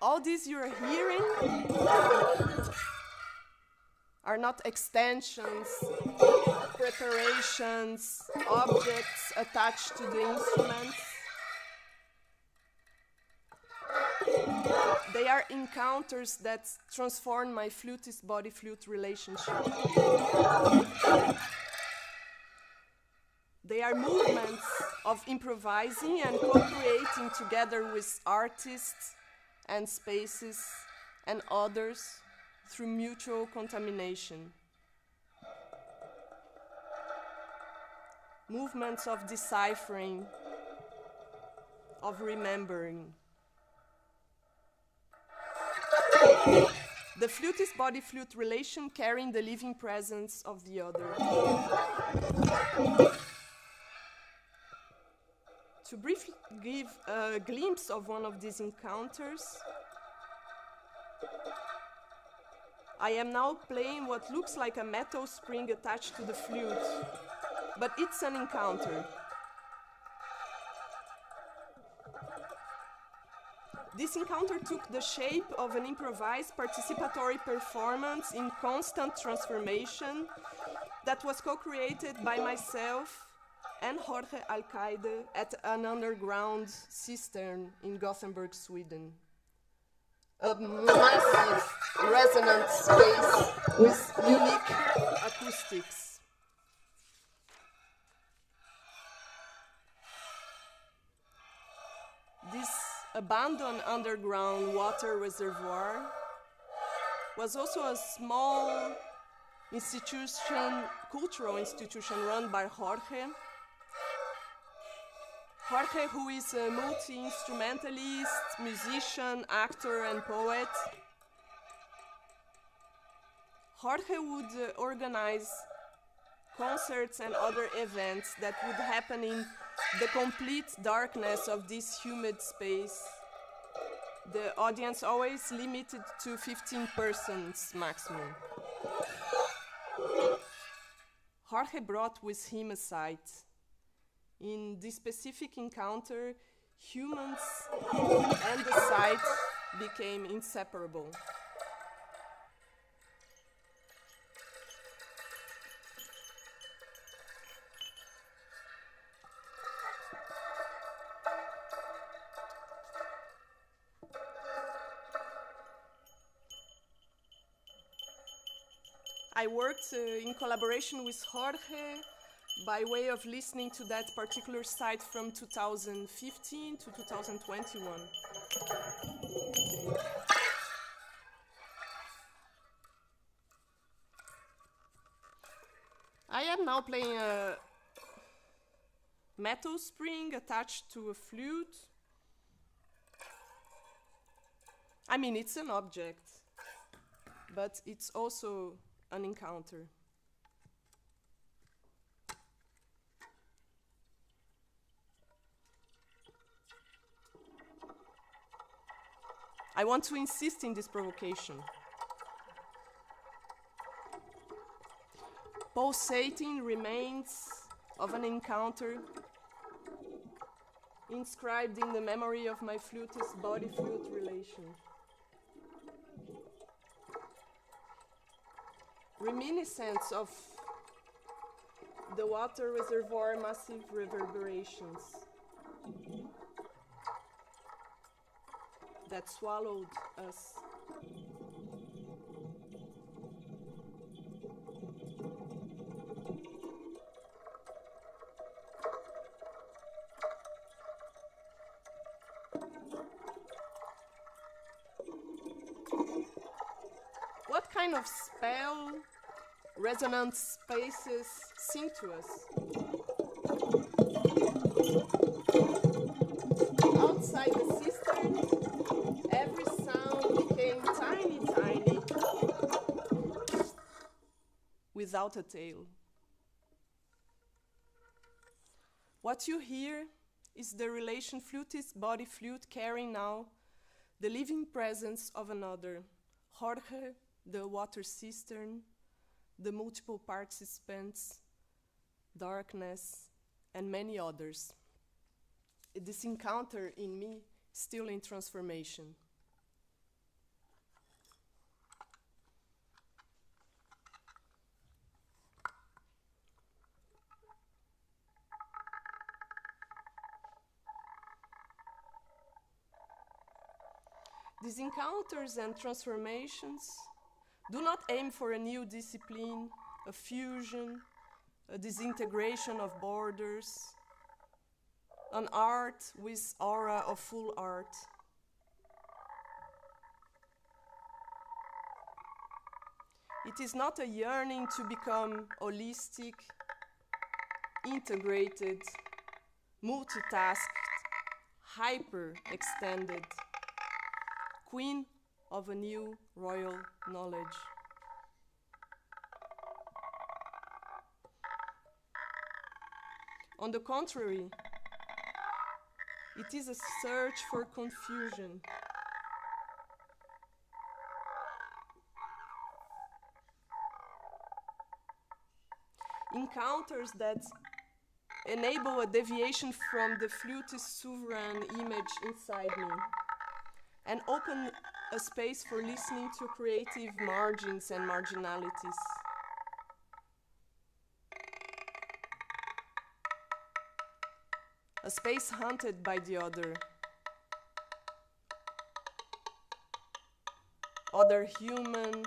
All these you're hearing are not extensions, preparations, objects attached to the instruments. They are encounters that transform my flutist-body-flute relationship. They are movements of improvising and co-creating together with artists and spaces and others through mutual contamination. Movements of deciphering, of remembering. The flutist-body-flute relation carrying the living presence of the other. To briefly give a glimpse of one of these encounters, I am now playing what looks like a metal spring attached to the flute, but it's an encounter. This encounter took the shape of an improvised participatory performance in constant transformation that was co-created by myself and Jorge Alcaide at an underground cistern in Gothenburg, Sweden. A massive resonant space with unique acoustics. This abandoned underground water reservoir was also a small institution, cultural institution run by Jorge. Jorge, who is a multi-instrumentalist, musician, actor, and poet. Jorge would organize concerts and other events that would happen in the complete darkness of this humid space. The audience always limited to 15 persons maximum. Jorge brought with him a site. In this specific encounter, humans and the site became inseparable. I worked in collaboration with Jorge by way of listening to that particular site from 2015 to 2021. I am now playing a metal spring attached to a flute. I mean, it's an object, but it's also an encounter. I want to insist in this provocation. Pulsating remains of an encounter inscribed in the memory of my flutist-body-flute relation. Reminiscence of the water reservoir massive reverberations that swallowed us. kind of spell, resonant spaces sing to us. Outside the cistern, every sound became tiny, tiny, without a tail. What you hear is the relation flutist-body-flute carrying now the living presence of another, Jorge, the water cistern, the multiple participants, darkness, and many others. This encounter in me still in transformation. These encounters and transformations do not aim for a new discipline, a fusion, a disintegration of borders, an art with aura of full art. It is not a yearning to become holistic, integrated, multitasked, hyper-extended, queen of a new royal knowledge. On the contrary, it is a search for confusion. Encounters that enable a deviation from the flutist sovereign image inside me, and open a space for listening to creative margins and marginalities. A space hunted by the other. Other human,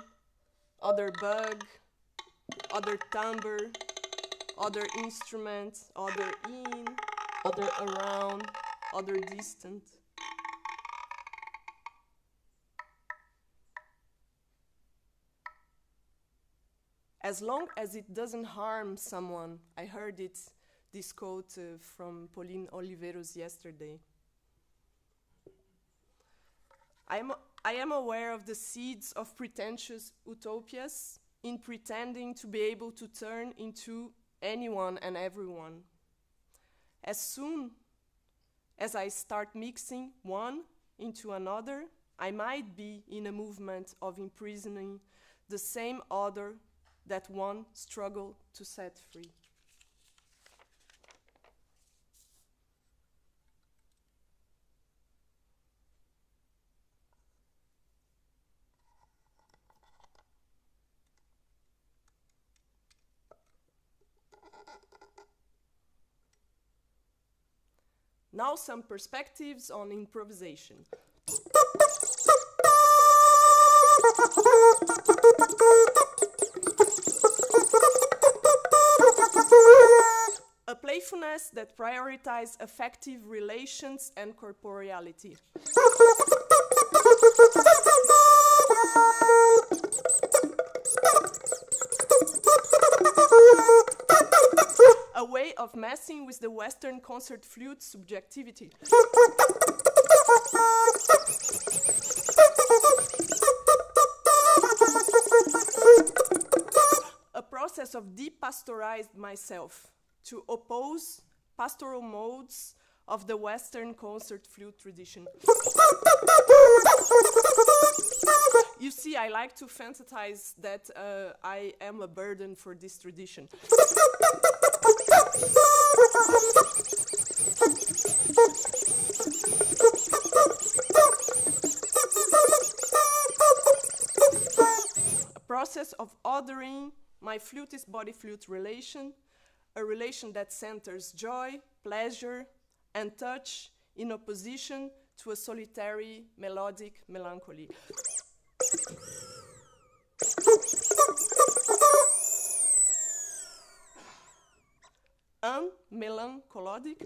other bug, other timbre, other instrument, other in, other around, other distant. As long as it doesn't harm someone, I heard this quote from Pauline Oliveros yesterday. I am aware of the seeds of pretentious utopias in pretending to be able to turn into anyone and everyone. As soon as I start mixing one into another, I might be in a movement of imprisoning the same other that one struggled to set free. Now some perspectives on improvisation. A playfulness that prioritizes affective relations and corporeality. A way of messing with the Western concert flute subjectivity. A process of depastorized myself to oppose pastoral modes of the Western concert flute tradition. You see, I like to fantasize that I am a burden for this tradition. A process of othering my flutist-body-flute relation, a relation that centers joy, pleasure, and touch in opposition to a solitary melodic melancholy. Melancholic.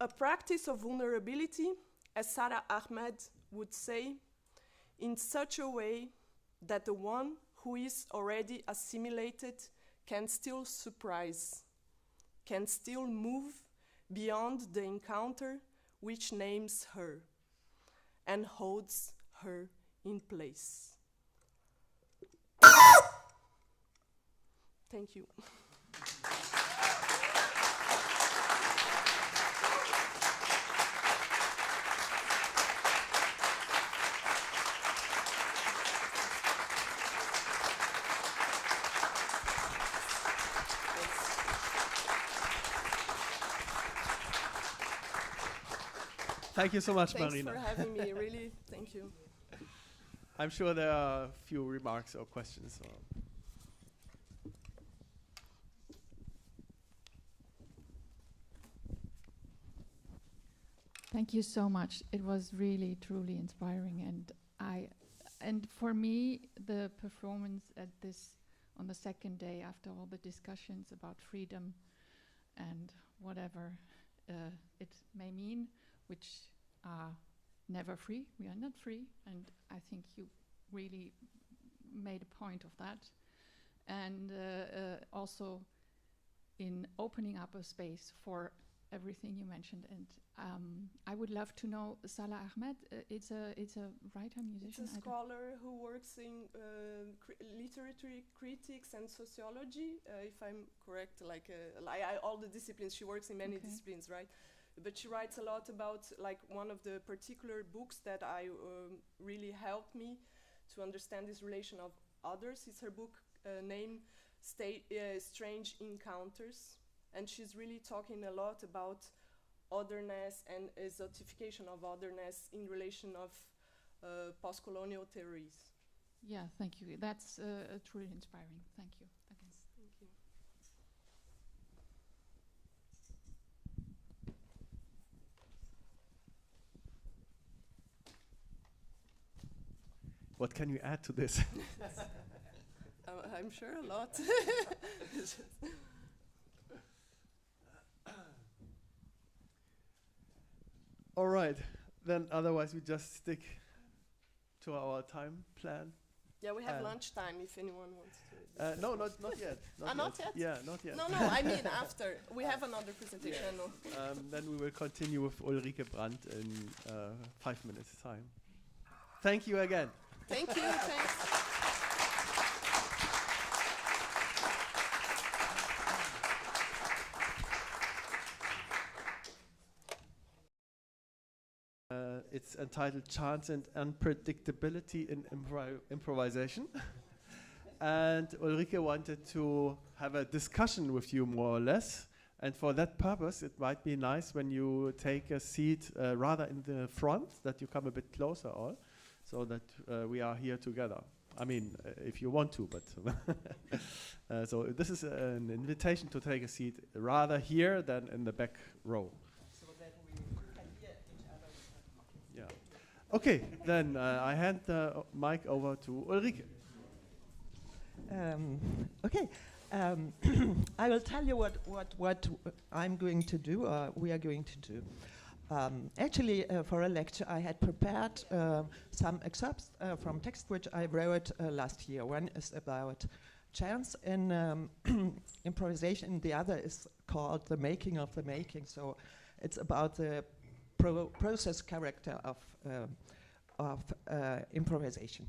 A practice of vulnerability, as Sarah Ahmed would say, in such a way that the one who is already assimilated can still surprise, can still move beyond the encounter which names her and holds her in place. Thank you. Thank you so much, Thanks Marina. for having me, really, thank you. I'm sure there are a few remarks or questions. Thank you so much. It was really, truly inspiring, and for me, the performance at this on the second day, after all the discussions about freedom and whatever it may mean, which are never free. We are not free, and I think you really made a point of that. And also in opening up a space for everything you mentioned. And I would love to know, Salah Ahmed, it's a writer, musician? It's a scholar who works in literary critics and sociology, if I'm correct, all the disciplines. She works in many disciplines, right? But she writes a lot about, like, one of the particular books that I really helped me to understand this relation of others. It's her book named Strange Encounters. And she's really talking a lot about otherness and exotification of otherness in relation of post-colonial theories. Yeah, thank you. That's truly inspiring. Thank you. Again. Thank you. What can you add to this? I'm sure a lot. All right, then otherwise we just stick to our time plan. Yeah, we have lunchtime if anyone wants to. No, not yet. Not yet? Yeah, not yet. No, I mean after. We have another presentation. Yeah. Then we will continue with Ulrike Brandt in 5 minutes' time. Thank you again. Thank you, thanks. It's entitled Chance and Unpredictability in Improvisation. And Ulrike wanted to have a discussion with you, more or less. And for that purpose, it might be nice when you take a seat rather in the front, that you come a bit closer all, so that we are here together. I mean, if you want to, but so this is an invitation to take a seat rather here than in the back row. Okay, then I hand the mic over to Ulrike. Okay, I will tell you what I'm going to do, or we are going to do. Actually, for a lecture, I had prepared some excerpts from text which I wrote last year. One is about chance in improvisation, the other is called The Making of the Making. So it's about the process character of improvisation.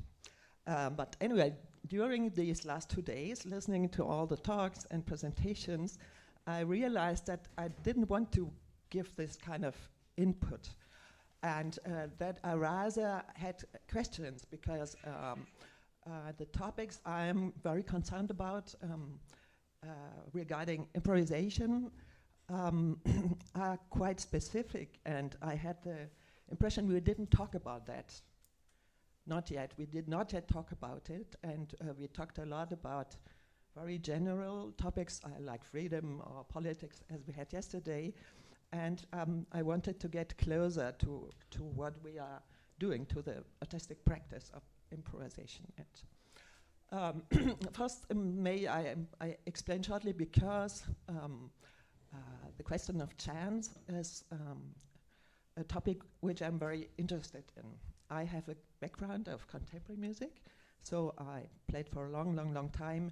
But anyway, during these last 2 days, listening to all the talks and presentations, I realized that I didn't want to give this kind of input, and that I rather had questions, because the topics I'm very concerned about regarding improvisation are quite specific, and I had the impression we didn't talk about that. Not yet. We did not yet talk about it, and we talked a lot about very general topics like freedom or politics, as we had yesterday, and I wanted to get closer to what we are doing, to the artistic practice of improvisation. And first, may I explain shortly, because the question of chance is a topic which I'm very interested in. I have a background of contemporary music, so I played for a long, long, long time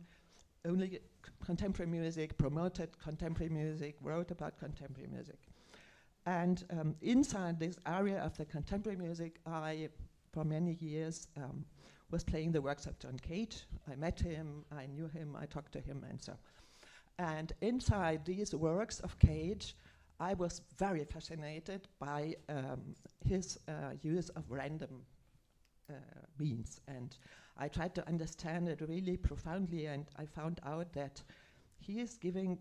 only contemporary music, promoted contemporary music, wrote about contemporary music. And inside this area of the contemporary music, I, for many years, was playing the works of John Cage. I met him, I knew him, I talked to him, and so. And inside these works of Cage, I was very fascinated by his use of random means. And I tried to understand it really profoundly, and I found out that he is giving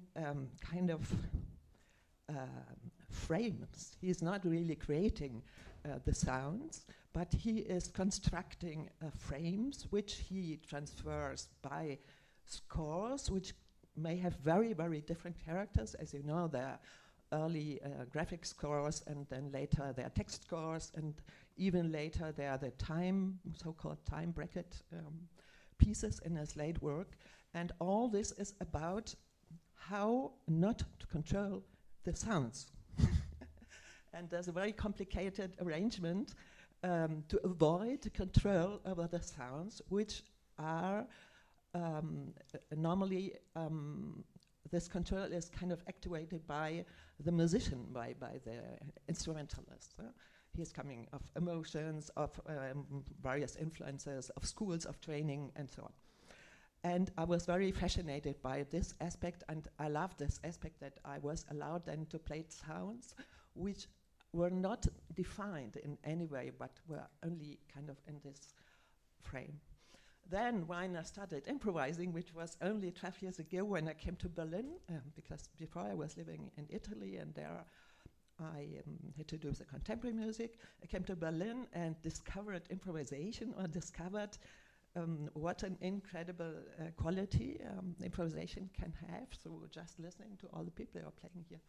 kind of frames. He is not really creating the sounds, but he is constructing frames which he transfers by scores, which may have very, very different characters. As you know, there are early graphic scores, and then later there are text scores, and even later there are the time, so-called time bracket pieces in his late work. And all this is about how not to control the sounds. And there's a very complicated arrangement to avoid control over the sounds, which are normally this control is kind of activated by the musician, by the instrumentalist. He's coming of emotions, of various influences, of schools of training, and so on. And I was very fascinated by this aspect, and I loved this aspect that I was allowed then to play sounds which were not defined in any way, but were only kind of in this frame. Then when I started improvising, which was only 12 years ago when I came to Berlin, because before I was living in Italy, and there I had to do the contemporary music. I came to Berlin and discovered improvisation, or discovered what an incredible quality improvisation can have through just listening to all the people who are playing here.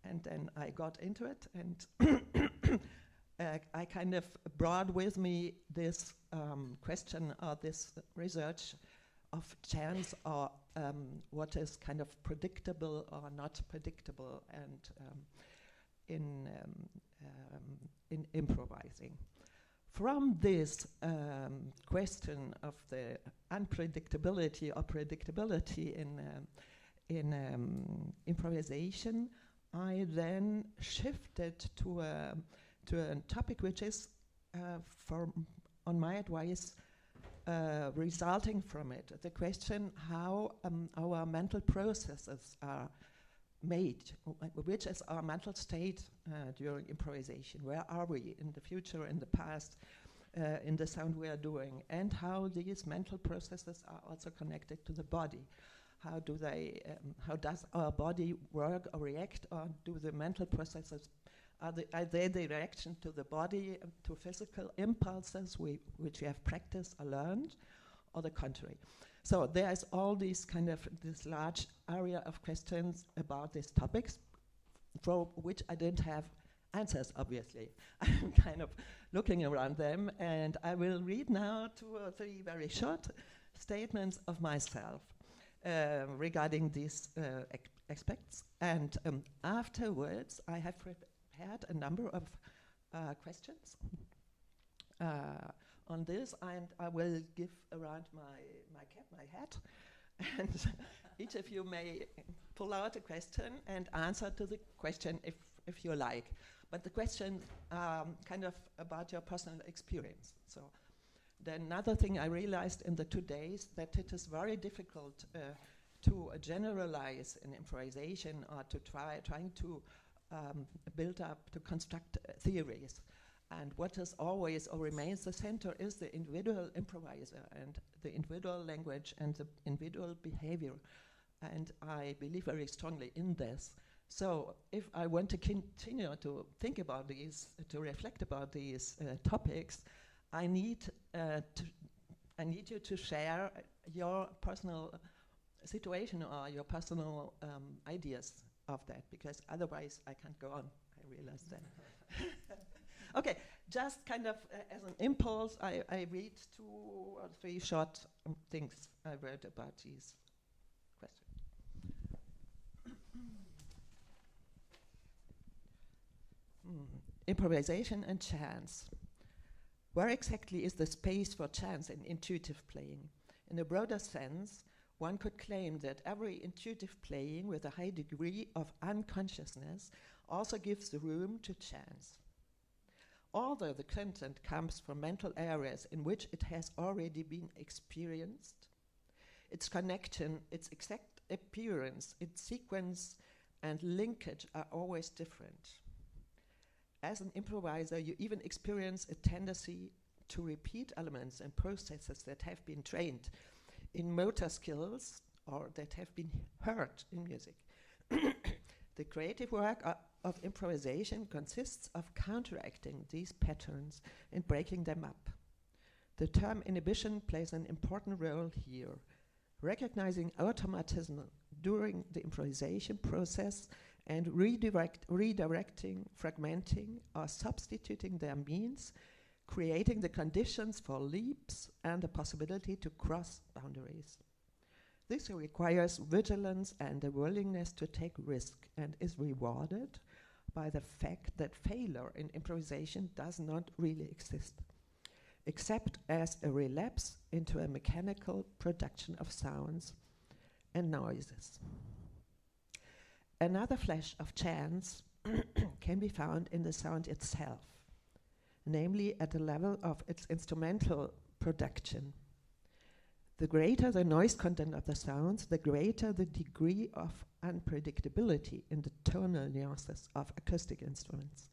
And then I got into it, and I kind of brought with me this question, or this research of chance, or what is kind of predictable or not predictable, and in improvising. From this question of the unpredictability or predictability in improvisation, I then shifted to a topic which is, on my advice, resulting from it. The question how our mental processes are made, which is our mental state during improvisation. Where are we in the future, in the past, in the sound we are doing, and how these mental processes are also connected to the body. How do they? How does our body work or react, or do the mental processes? Are they the reaction to the body, to physical impulses which we have practiced or learned, or the contrary? So there's all these kind of this large area of questions about these topics, for which I didn't have answers, obviously. I'm kind of looking around them, and I will read now 2 or 3 very short statements of myself regarding these aspects. And afterwards, I have prepared a number of questions on this, and I will give around my cap, my hat, and each of you may pull out a question and answer to the question if you like. But the question kind of about your personal experience. So then another thing I realized in the 2 days, that it is very difficult to generalize an improvisation, or to trying to build up, to construct theories. And what is always or remains the center is the individual improviser, and the individual language, and the individual behavior. And I believe very strongly in this. So if I want to continue to think about these, to reflect about these topics, I need you to share your personal situation or your personal ideas of that, because otherwise I can't go on. I realize that. Okay, just kind of as an impulse, I read 2 or 3 short things I wrote about these questions. improvisation and chance. Where exactly is the space for chance in intuitive playing? In a broader sense, one could claim that every intuitive playing with a high degree of unconsciousness also gives the room to chance. Although the content comes from mental areas in which it has already been experienced, its connection, its exact appearance, its sequence and linkage are always different. As an improviser, you even experience a tendency to repeat elements and processes that have been trained in motor skills or that have been heard in music. The creative work of improvisation consists of counteracting these patterns and breaking them up. The term inhibition plays an important role here, recognizing automatism during the improvisation process and redirecting, fragmenting, or substituting their means, creating the conditions for leaps and the possibility to cross boundaries. This requires vigilance and a willingness to take risk and is rewarded by the fact that failure in improvisation does not really exist, except as a relapse into a mechanical production of sounds and noises. Another flash of chance can be found in the sound itself, namely at the level of its instrumental production. The greater the noise content of the sounds, the greater the degree of unpredictability in the tonal nuances of acoustic instruments.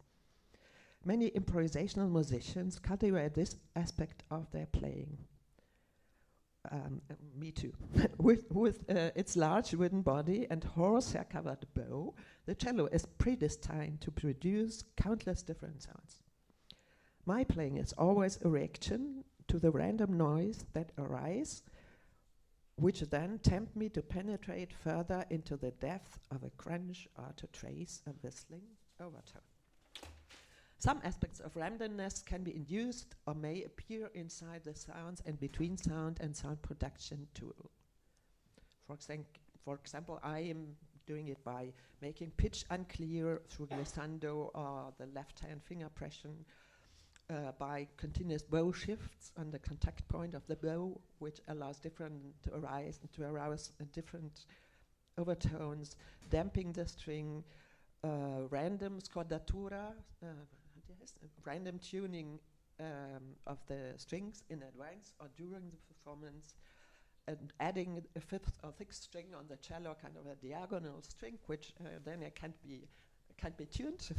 Many improvisational musicians cultivate this aspect of their playing. Me too. with its large wooden body and horsehair-covered bow, the cello is predestined to produce countless different sounds. My playing is always a reaction to the random noise that arises, which then tempt me to penetrate further into the depth of a crunch or to trace a whistling overtone. Some aspects of randomness can be induced or may appear inside the sounds and between sound and sound production too. For example, I am doing it by making pitch unclear through glissando or the left-hand finger pressure, by continuous bow shifts on the contact point of the bow, which allows to arouse different overtones, damping the string, random scordatura, random tuning of the strings in advance or during the performance, and adding a fifth or sixth string on the cello, kind of a diagonal string, which then it can't be tuned.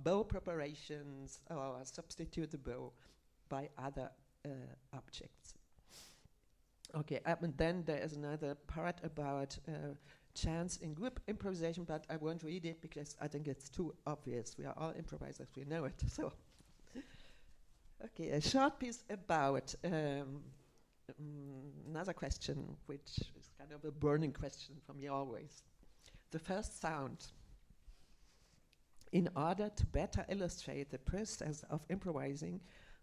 Bow preparations, or substitute the bow by other objects. Okay, and then there is another part about chance in group improvisation, but I won't read it because I think it's too obvious. We are all improvisers, we know it. So, okay, a short piece about another question, which is kind of a burning question for me always. The first sound. In order to better illustrate the process of improvising,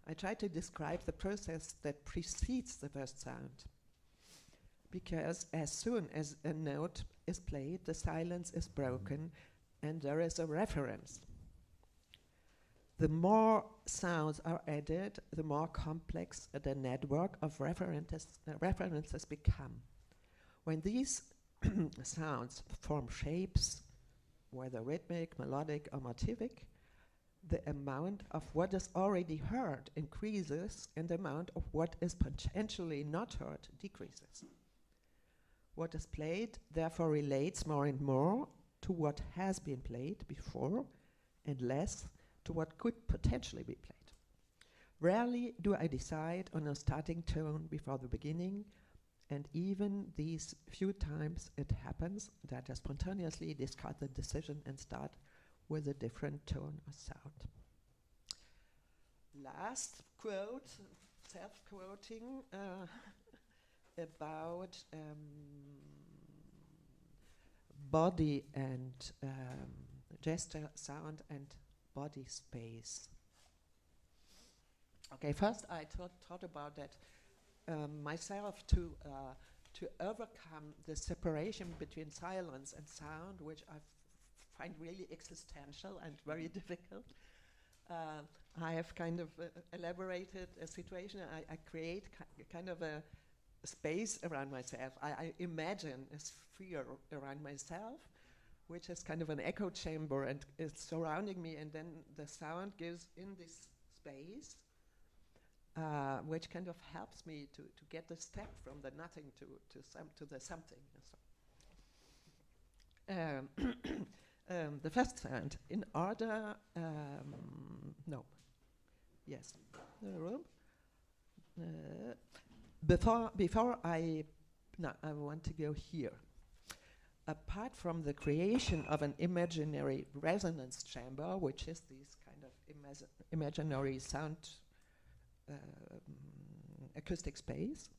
I try to describe the process that precedes the first sound. Because as soon as a note is played, the silence is broken and there is a reference. The more sounds are added, the more complex the network of references become. When these sounds form shapes, whether rhythmic, melodic, or motivic, the amount of what is already heard increases and the amount of what is potentially not heard decreases. What is played therefore relates more and more to what has been played before and less to what could potentially be played. Rarely do I decide on a starting tone before the beginning, and even these few times it happens that I spontaneously discard the decision and start with a different tone or sound. Last quote, self-quoting, about body and gesture, sound and body space. Okay, first I thought about that myself to overcome the separation between silence and sound, which I find really existential and very difficult. I have kind of elaborated a situation. I create kind of a space around myself. I imagine a sphere around myself, which is kind of an echo chamber and is surrounding me, and then the sound goes in this space, which kind of helps me to get the step from the nothing to the something. The first sound, in order, the room. Before I want to go here. Apart from the creation of an imaginary resonance chamber, which is this kind of imaginary sound acoustic space,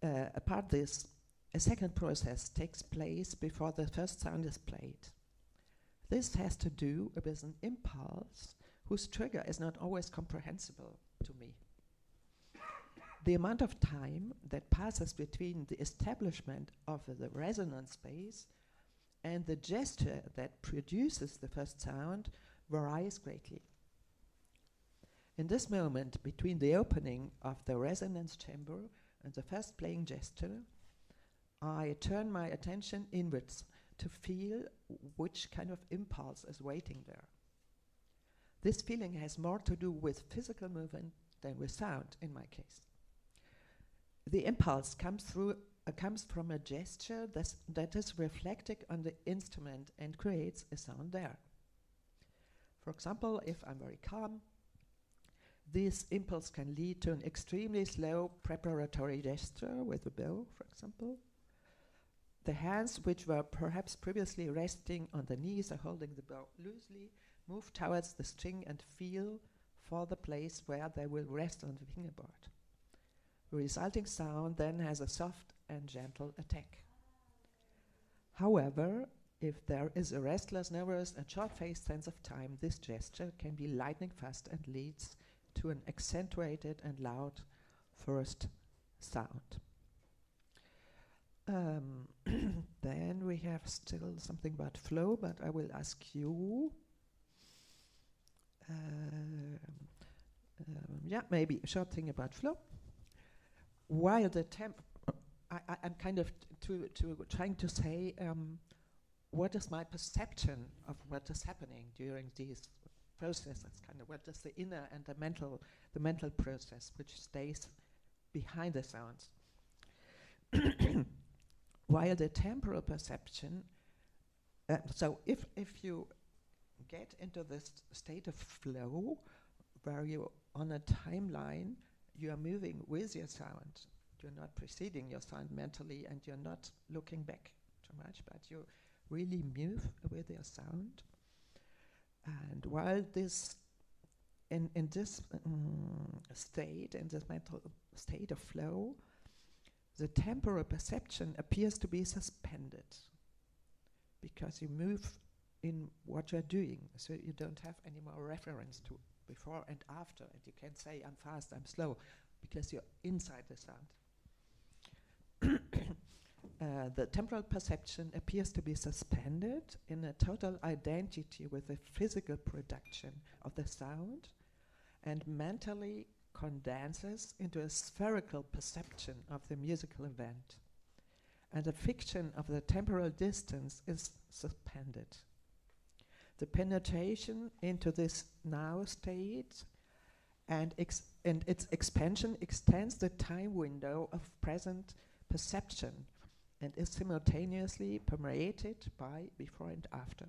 apart this, a second process takes place before the first sound is played. This has to do with an impulse whose trigger is not always comprehensible to me. The amount of time that passes between the establishment of the resonance space and the gesture that produces the first sound varies greatly. In this moment between the opening of the resonance chamber and the first playing gesture, I turn my attention inwards to feel which kind of impulse is waiting there. This feeling has more to do with physical movement than with sound in my case. The impulse comes from a gesture that is reflected on the instrument and creates a sound there. For example, if I'm very calm, this impulse can lead to an extremely slow preparatory gesture with a bow, for example. The hands, which were perhaps previously resting on the knees or holding the bow loosely, move towards the string and feel for the place where they will rest on the fingerboard. The resulting sound then has a soft and gentle attack. However, if there is a restless, nervous, and short-faced sense of time, this gesture can be lightning fast and leads to an accentuated and loud first sound. Then we have still something about flow, but I will ask you. Maybe a short thing about flow. While the I'm kind of trying to say what is my perception of what is happening during these processes, kind of what is the inner and the mental process which stays behind the sounds. While the temporal perception, so if you get into this state of flow where you on a timeline, you are moving with your sound. You're not preceding your sound mentally and you're not looking back too much, but you really move with your sound. And while this, in this state, in this mental state of flow, the temporal perception appears to be suspended because you move in what you're doing, so you don't have any more reference to before and after, and you can't say I'm fast, I'm slow, because you're inside the sound. The temporal perception appears to be suspended in a total identity with the physical production of the sound and mentally condenses into a spherical perception of the musical event. And the fiction of the temporal distance is suspended. The penetration into this now state and its expansion extends the time window of present perception and is simultaneously permeated by before and after.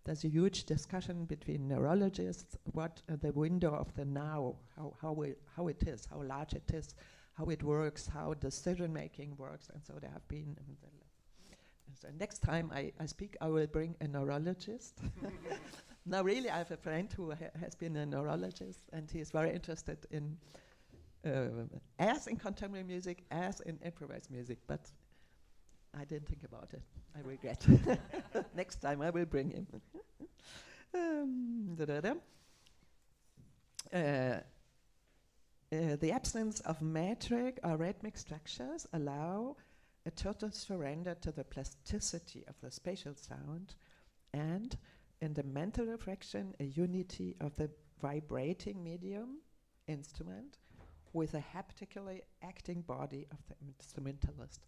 There's a huge discussion between neurologists what the window of the now, how it is, how large it is, how it works, how decision making works, and so there have been. So next time I speak, I will bring a neurologist. Now, really, I have a friend who has been a neurologist, and he is very interested in, as in contemporary music, as in improvised music, but I didn't think about it. I regret. Next time I will bring him. The absence of metric or rhythmic structures allow a total surrender to the plasticity of the spatial sound and a mental reflection, a unity of the vibrating medium, instrument, with a haptically acting body of the instrumentalist.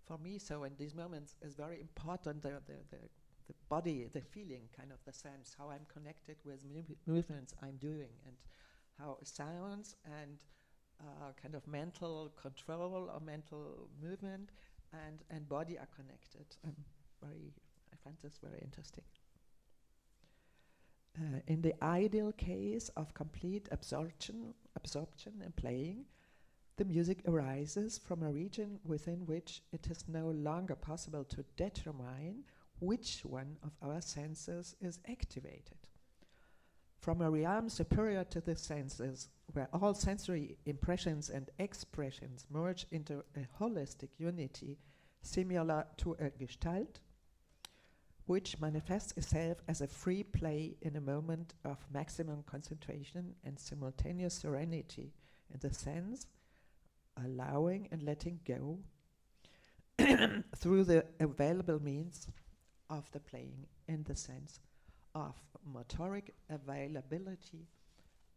For me, so in these moments is very important, the body, the feeling, kind of the sense, how I'm connected with movements I'm doing, and how sounds and kind of mental control or mental movement and body are connected. I find this very interesting. In the ideal case of complete absorption and playing, the music arises from a region within which it is no longer possible to determine which one of our senses is activated. From a realm superior to the senses, where all sensory impressions and expressions merge into a holistic unity similar to a gestalt, which manifests itself as a free play in a moment of maximum concentration and simultaneous serenity in the sense, allowing and letting go through the available means of the playing, in the sense of motoric availability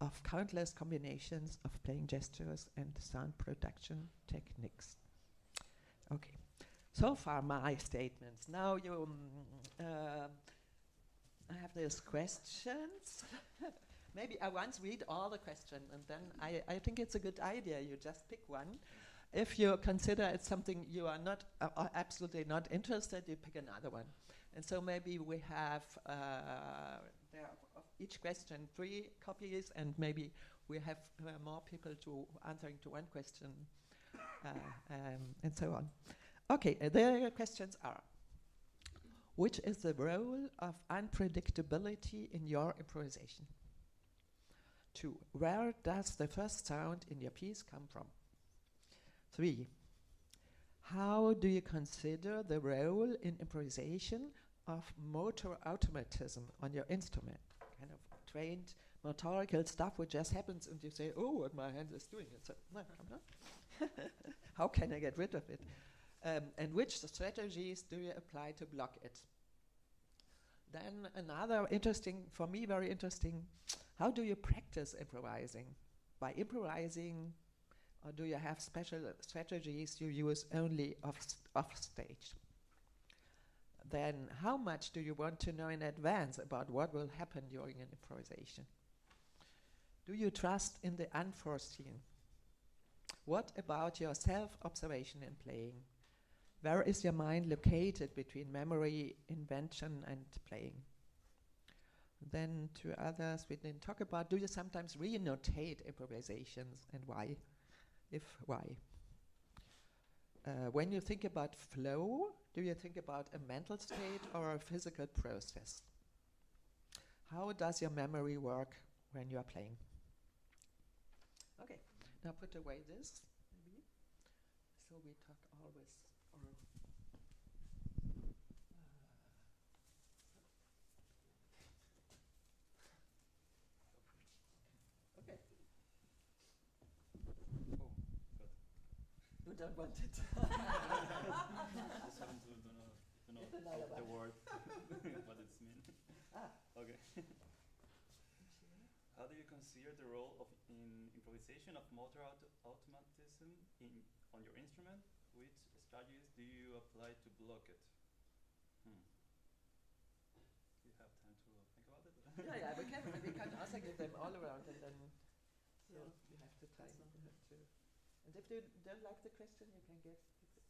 of countless combinations of playing gestures and sound production techniques. Okay, so far my statements. Now you, I have these questions. Maybe I once read all the questions, and then I think it's a good idea. You just pick one. If you consider it's something you are not absolutely not interested, you pick another one. And so maybe we have there of each question 3 copies, and maybe we have more people to answering to one question, and so on. Okay, the questions are: which is the role of unpredictability in your improvisation? 2, where does the first sound in your piece come from? 3, how do you consider the role in improvisation of motor automatism on your instrument? Kind of trained motorical stuff which just happens and you say, oh, what my hand is doing. So, no, come on. How can I get rid of it? And which strategies do you apply to block it? Then another interesting, for me very interesting, how do you practice improvising? By improvising, or do you have special strategies you use only off stage? Then how much do you want to know in advance about what will happen during an improvisation? Do you trust in the unforeseen? What about your self-observation in playing? Where is your mind located between memory, invention, and playing? Then 2 others we didn't talk about. Do you sometimes re-notate improvisations, and why? If why? When you think about flow, do you think about a mental state or a physical process? How does your memory work when you are playing? Okay, now put away this, maybe. So we talk always. You don't want it. Just happen to know the word, what it's mean. Okay. How do you consider the role of in improvisation of motor automatism on your instrument? Which strategies do you apply to block it? Do you have time to think about it? Yeah, we can also give them all around, and then so you have to time. You have to. And if you don't like the question, you can get.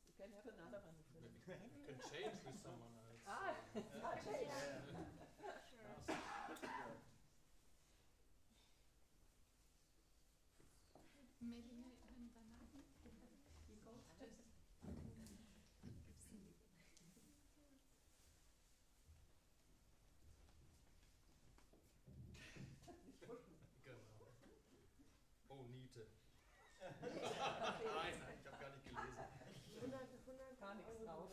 You can have another one. Maybe you can change with someone else. Change. Maybe when danach you go just. Genau. Oh, Niete. Nein, ich habe gar nicht gelesen. 100 gar nichts drauf.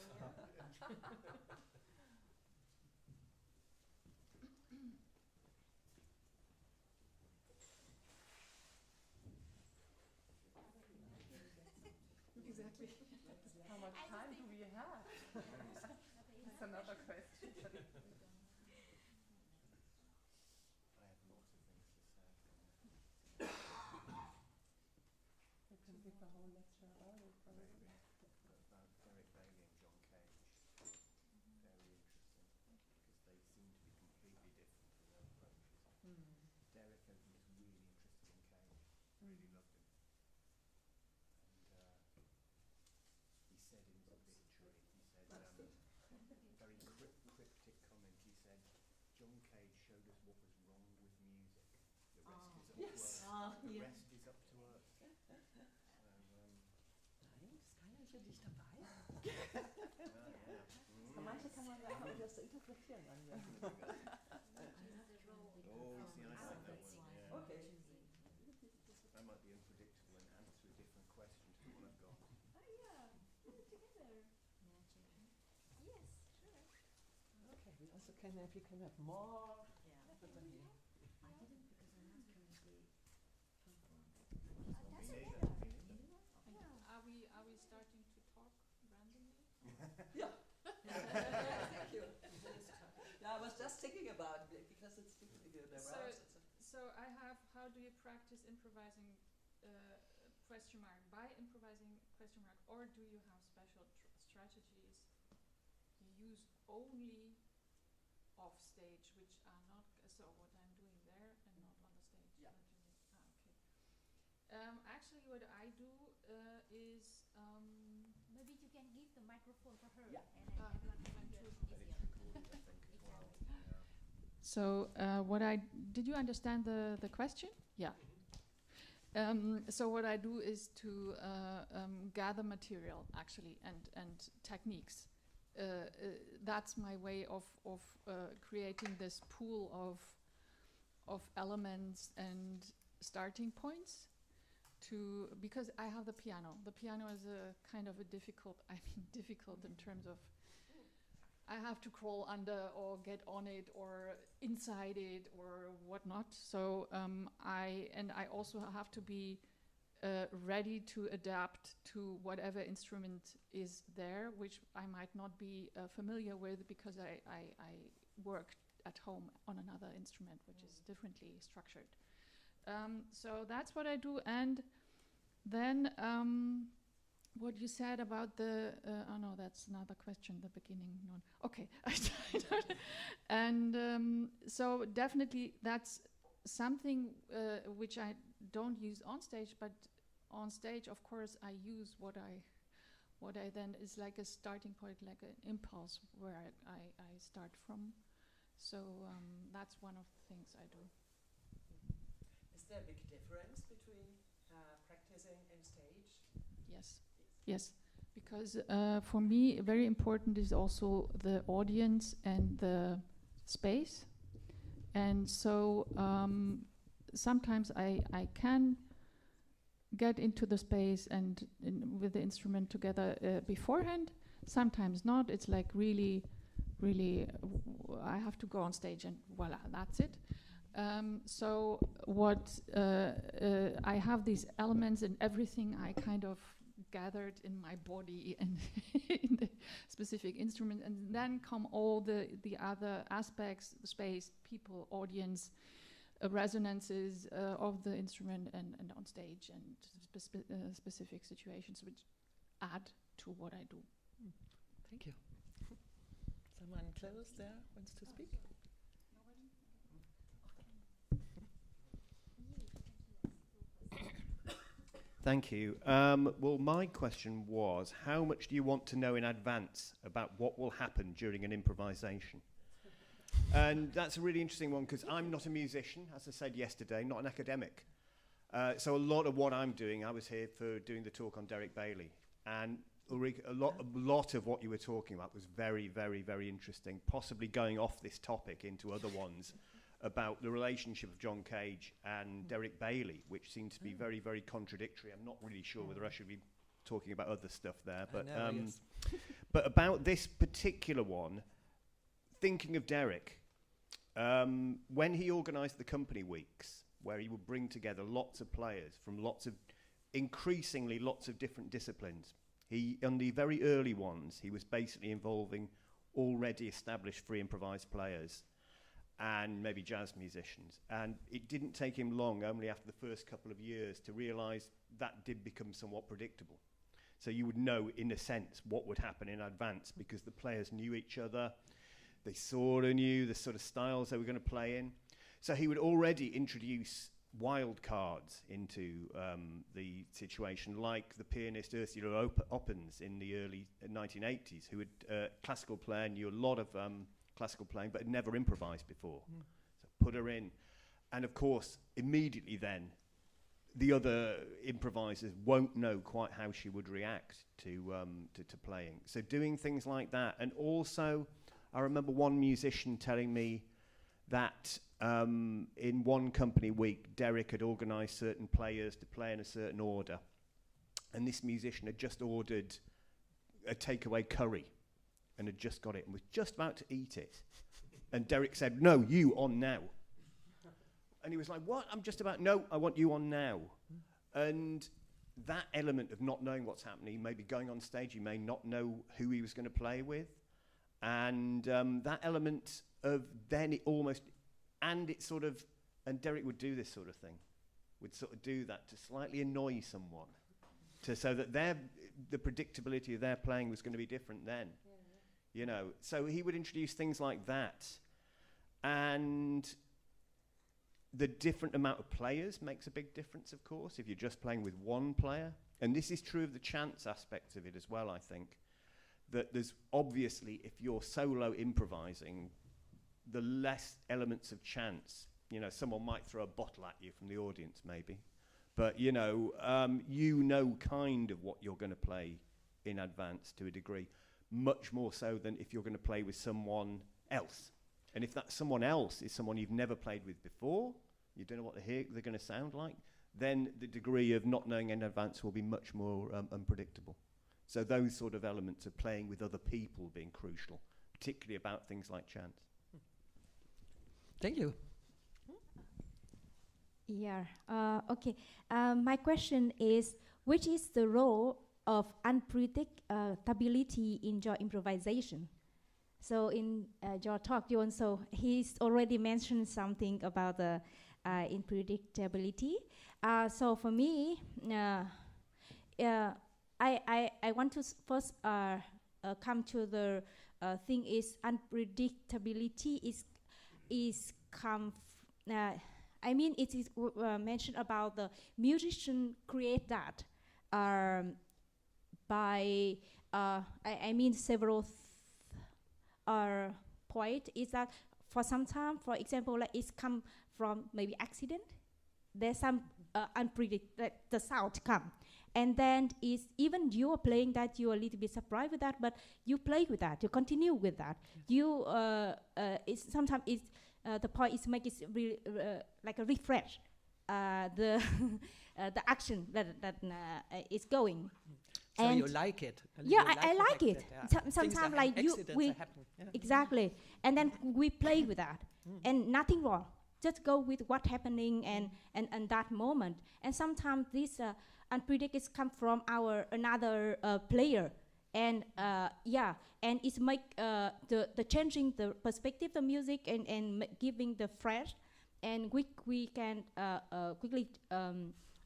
Exactly. How much time do we have? That's another question. Yes. The Yeah. rest is up to us. Nein, ist keiner für dich dabei? Yeah. Für manche kann man sagen, aber das interpretieren dann ja. Oh, see, I like that one. Yeah. Okay. That might be unpredictable and answer a different question to the one I've got. Okay, we also can have, you can have more. Are we starting to talk randomly? Yeah. Thank you. Yeah, I was just thinking about it because it's difficult. So I have, how do you practice improvising question mark by improvising question mark, or do you have special strategies you use only off stage, which are not so what I'm doing there and not on the stage? Yeah. Okay. Actually, what I do is maybe you can give the microphone for her. Yeah. And everyone can hear easier. So what did you understand the question? Yeah. So what I do is to gather material actually and techniques. That's my way of creating this pool of elements and starting points. Because I have the piano. The piano is a kind of a difficult in terms of I have to crawl under or get on it or inside it or whatnot. So I also have to be ready to adapt to whatever instrument is there, which I might not be familiar with because I work at home on another instrument, which is differently structured. So that's what I do. And then what you said about the, oh no, that's another question, the beginning. No. Okay. And so definitely that's something which I don't use on stage, but on stage, of course, I use what I then is like a starting point, like an impulse where I start from. So that's one of the things I do. Is there a big difference between practicing and stage? Yes, because for me, very important is also the audience and the space. And so sometimes I can get into the space and with the instrument together beforehand, sometimes not. It's like really, I have to go on stage and voila, that's it. So what I have these elements and everything I kind of gathered in my body and in the specific instrument, and then come all the other aspects, the space, people, audience, resonances of the instrument and on stage and specific situations which add to what I do. Thank you. Someone close there wants to speak? Thank you. Well, my question was, how much do you want to know in advance about what will happen during an improvisation? And that's a really interesting one because I'm not a musician, as I said yesterday, not an academic. So a lot of what I'm doing, I was here for doing the talk on Derek Bailey. And Ulrike, a lot of what you were talking about was very, very, very interesting, possibly going off this topic into other ones about the relationship of John Cage and Derek Bailey, which seemed to be very, very contradictory. I'm not really sure whether I should be talking about other stuff there. But, yes. But about this particular one, thinking of Derek, when he organised the company weeks, where he would bring together lots of players from increasingly lots of different disciplines, on the very early ones, he was basically involving already established free improvised players and maybe jazz musicians. And it didn't take him long, only after the first couple of years, to realise that did become somewhat predictable. So you would know, in a sense, what would happen in advance because the players knew each other. They sort of knew the sort of styles they were going to play in. So he would already introduce wild cards into the situation, like the pianist Ursula Oppens in the early 1980s, who had classical player, knew a lot of classical playing, but had never improvised before. So put her in. And of course, immediately then, the other improvisers won't know quite how she would react to playing. So doing things like that. And also, I remember one musician telling me that in one company week, Derek had organised certain players to play in a certain order. And this musician had just ordered a takeaway curry and had just got it and was just about to eat it. And Derek said, "No, you on now." And he was like, "What? I'm just about, no, I want you on now." And that element of not knowing what's happening, maybe going on stage, you may not know who he was going to play with. And that element of then it almost, and it sort of, and Derek would do this sort of thing, would sort of do that to slightly annoy someone, so that the predictability of their playing was going to be different then. You know, so he would introduce things like that. And the different amount of players makes a big difference, of course, if you're just playing with one player. And this is true of the chance aspects of it as well, I think. That there's obviously, if you're solo improvising, the less elements of chance. You know, someone might throw a bottle at you from the audience, maybe. But, you know kind of what you're going to play in advance to a degree. Much more so than if you're going to play with someone else. And if that someone else is someone you've never played with before, you don't know what they're going to sound like, then the degree of not knowing in advance will be much more unpredictable. So those sort of elements of playing with other people being crucial, particularly about things like chance. Thank you. Yeah, okay. My question is, which is the role of unpredictability in your improvisation? So in your talk, he's already mentioned something about the unpredictability. So for me, I want to first come to the thing is unpredictability is it is mentioned about the musician create that by several point is that for some time, for example, like it's come from maybe accident. There's some unpredictable, the sound come, and then is even you are playing that, you are a little bit surprised with that, but you play with that, you continue with that. You it's sometimes it's the point is make it really like a refresh the action that is going. So and you like it? Yeah, I like it. Sometimes like we exactly, and then we play with that, and nothing wrong. Just go with what's happening and that moment. And sometimes this unpredictable come from another player, and and it's make the changing the perspective of music and giving the fresh, and we can quickly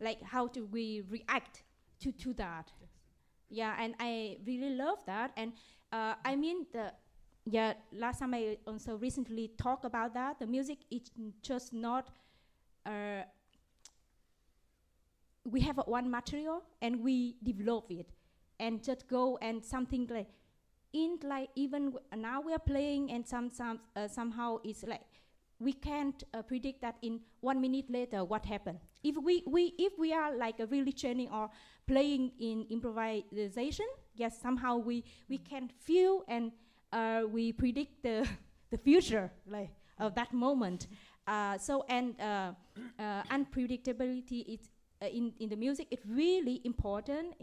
like how do we react to that. Yeah, and I really love that. And last time I also recently talked about that. The music is just not, we have one material and we develop it and just go and something like, even now we are playing and somehow it's like, we can't predict that in 1 minute later what happened. If we are like really training or playing in improvisation, yes, somehow we can feel and we predict the future like of that moment. Unpredictability is in the music. It's really important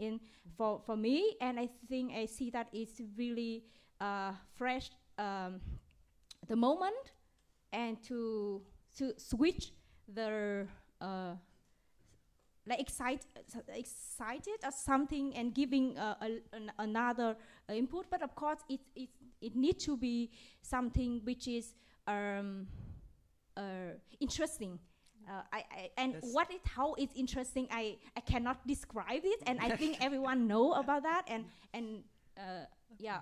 for me, and I think I see that it's really fresh the moment. And to switch the like excited or something and giving another input, but of course it needs to be something which is interesting. How it's interesting, I cannot describe it, and I think everyone know about that, and yeah.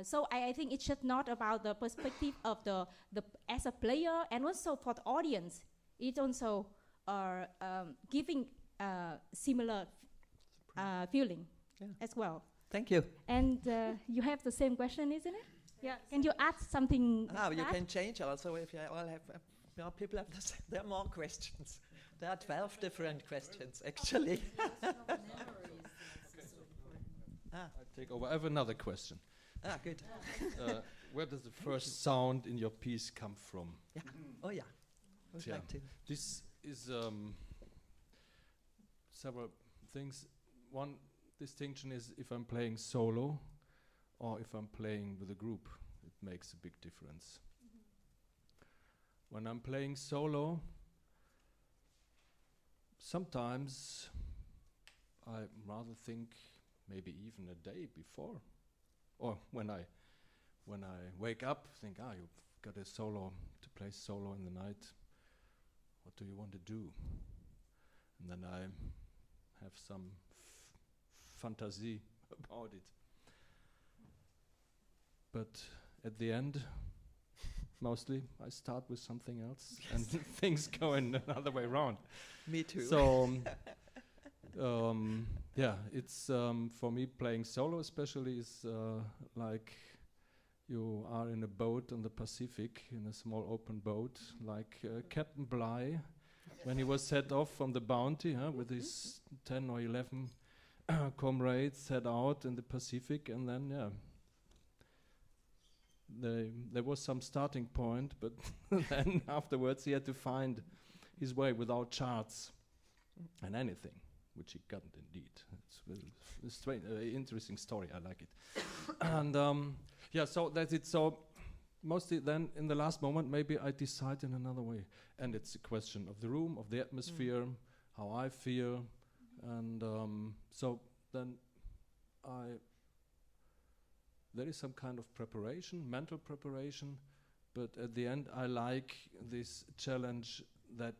So I think it's just not about the perspective of the as a player, and also for the audience. It's also giving similar feeling as well. Thank you. And you have the same question, isn't it? Yeah. Can you add something? You can change also if you all have Yeah, people have this. There are more questions. There are 12 different questions, actually. I take over. I have another question. Good. Where does the first sound in your piece come from? Yeah. Oh, yeah. Would like to. This is several things. One distinction is if I'm playing solo or if I'm playing with a group. It makes a big difference. When I'm playing solo, sometimes I rather think maybe even a day before, or when I wake up, think, you've got a solo to play solo in the night. What do you want to do? And then I have some fantasy about it. But at the end, mostly I start with something else and things go in another way around. Me too. So, yeah, it's for me playing solo especially is like you are in a boat on the Pacific, in a small open boat, like Captain Bligh when he was set off from the Bounty with his 10 or 11 comrades set out in the Pacific, and then there was some starting point, but then afterwards he had to find his way without charts and anything, which he got indeed. It's a strange, interesting story. I like it. And yeah, so that's it. So mostly then in the last moment, maybe I decide in another way. And it's a question of the room, of the atmosphere, how I feel. And so then there is some kind of preparation, mental preparation, but at the end I like this challenge that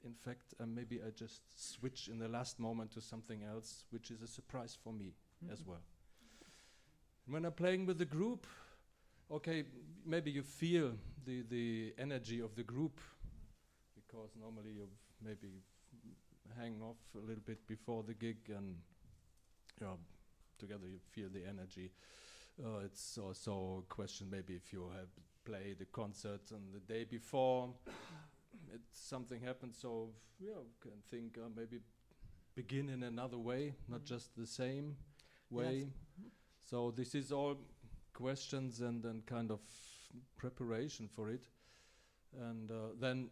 in fact maybe I just switch in the last moment to something else, which is a surprise for me as well. When I'm playing with the group, okay, maybe you feel the energy of the group, because normally you maybe hang off a little bit before the gig, and together you feel the energy. It's also a question maybe if you have played a concert on the day before, something happened, so you can think maybe begin in another way, not just the same way. Yes. So this is all questions and kind of preparation for it. And then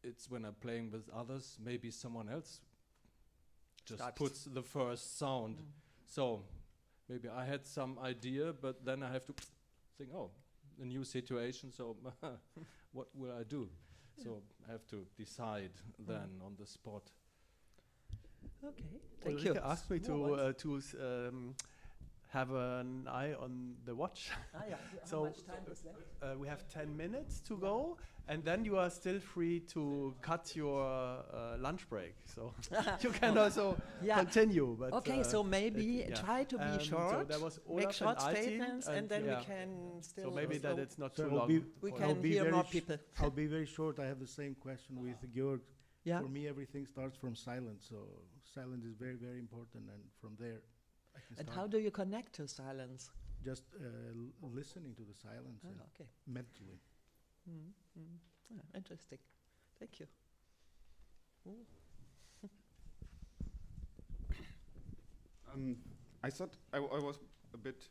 it's when I'm playing with others, maybe someone else just puts the first sound. So maybe I had some idea, but then I have to think, a new situation, so what will I do? So I have to decide then on the spot. Okay, thank you. Ulrike asked me to have an eye on the watch. So how much time is left? We have 10 minutes to go, and then you are still free to cut your lunch break. So you can also continue. But okay, so maybe try to be short, so there was make short statements, and then we can still... So maybe that it's not too long. We can hear more people. I'll be very short. I have the same question with Georg. Yeah. For me, everything starts from silence. So silence is very, very important, and from there I can And start. how do you connect to silence? Just listening to the silence and okay. mentally. Interesting. Thank you. I thought I was a bit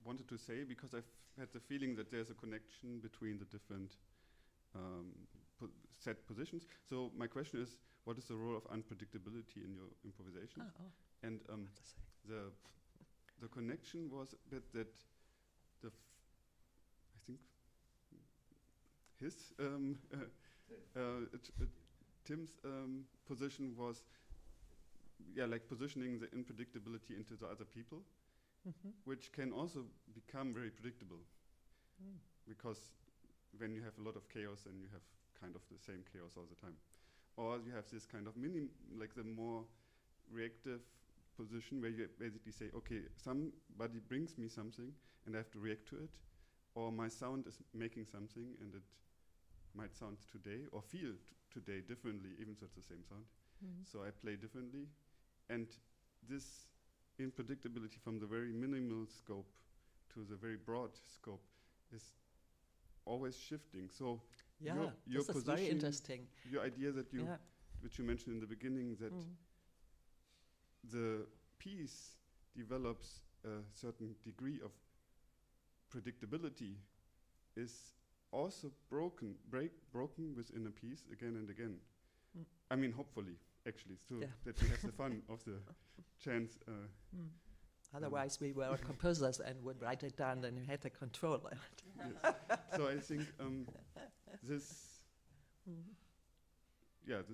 wanted to say, because I've had the feeling that there's a connection between the different set positions. So my question is, what is the role of unpredictability in your improvisation? And the connection was a bit that I think his Tim's position was like positioning the unpredictability into the other people, which can also become very predictable, because when you have a lot of chaos and you have kind of the same chaos all the time, or you have this kind of like the more reactive position where you basically say, okay, somebody brings me something and I have to react to it, or my sound is making something and it might sound today or feel today differently, even though it's the same sound. So I play differently, and this unpredictability from the very minimal scope to the very broad scope is always shifting. So Yeah, your this is very position, interesting. Your idea that you, which you mentioned in the beginning, that the piece develops a certain degree of predictability is also broken within a piece again and again. I mean, hopefully, actually, so that you have the fun of the chance. Otherwise, we were composers and would write it down and you had the control. Yes. So I think this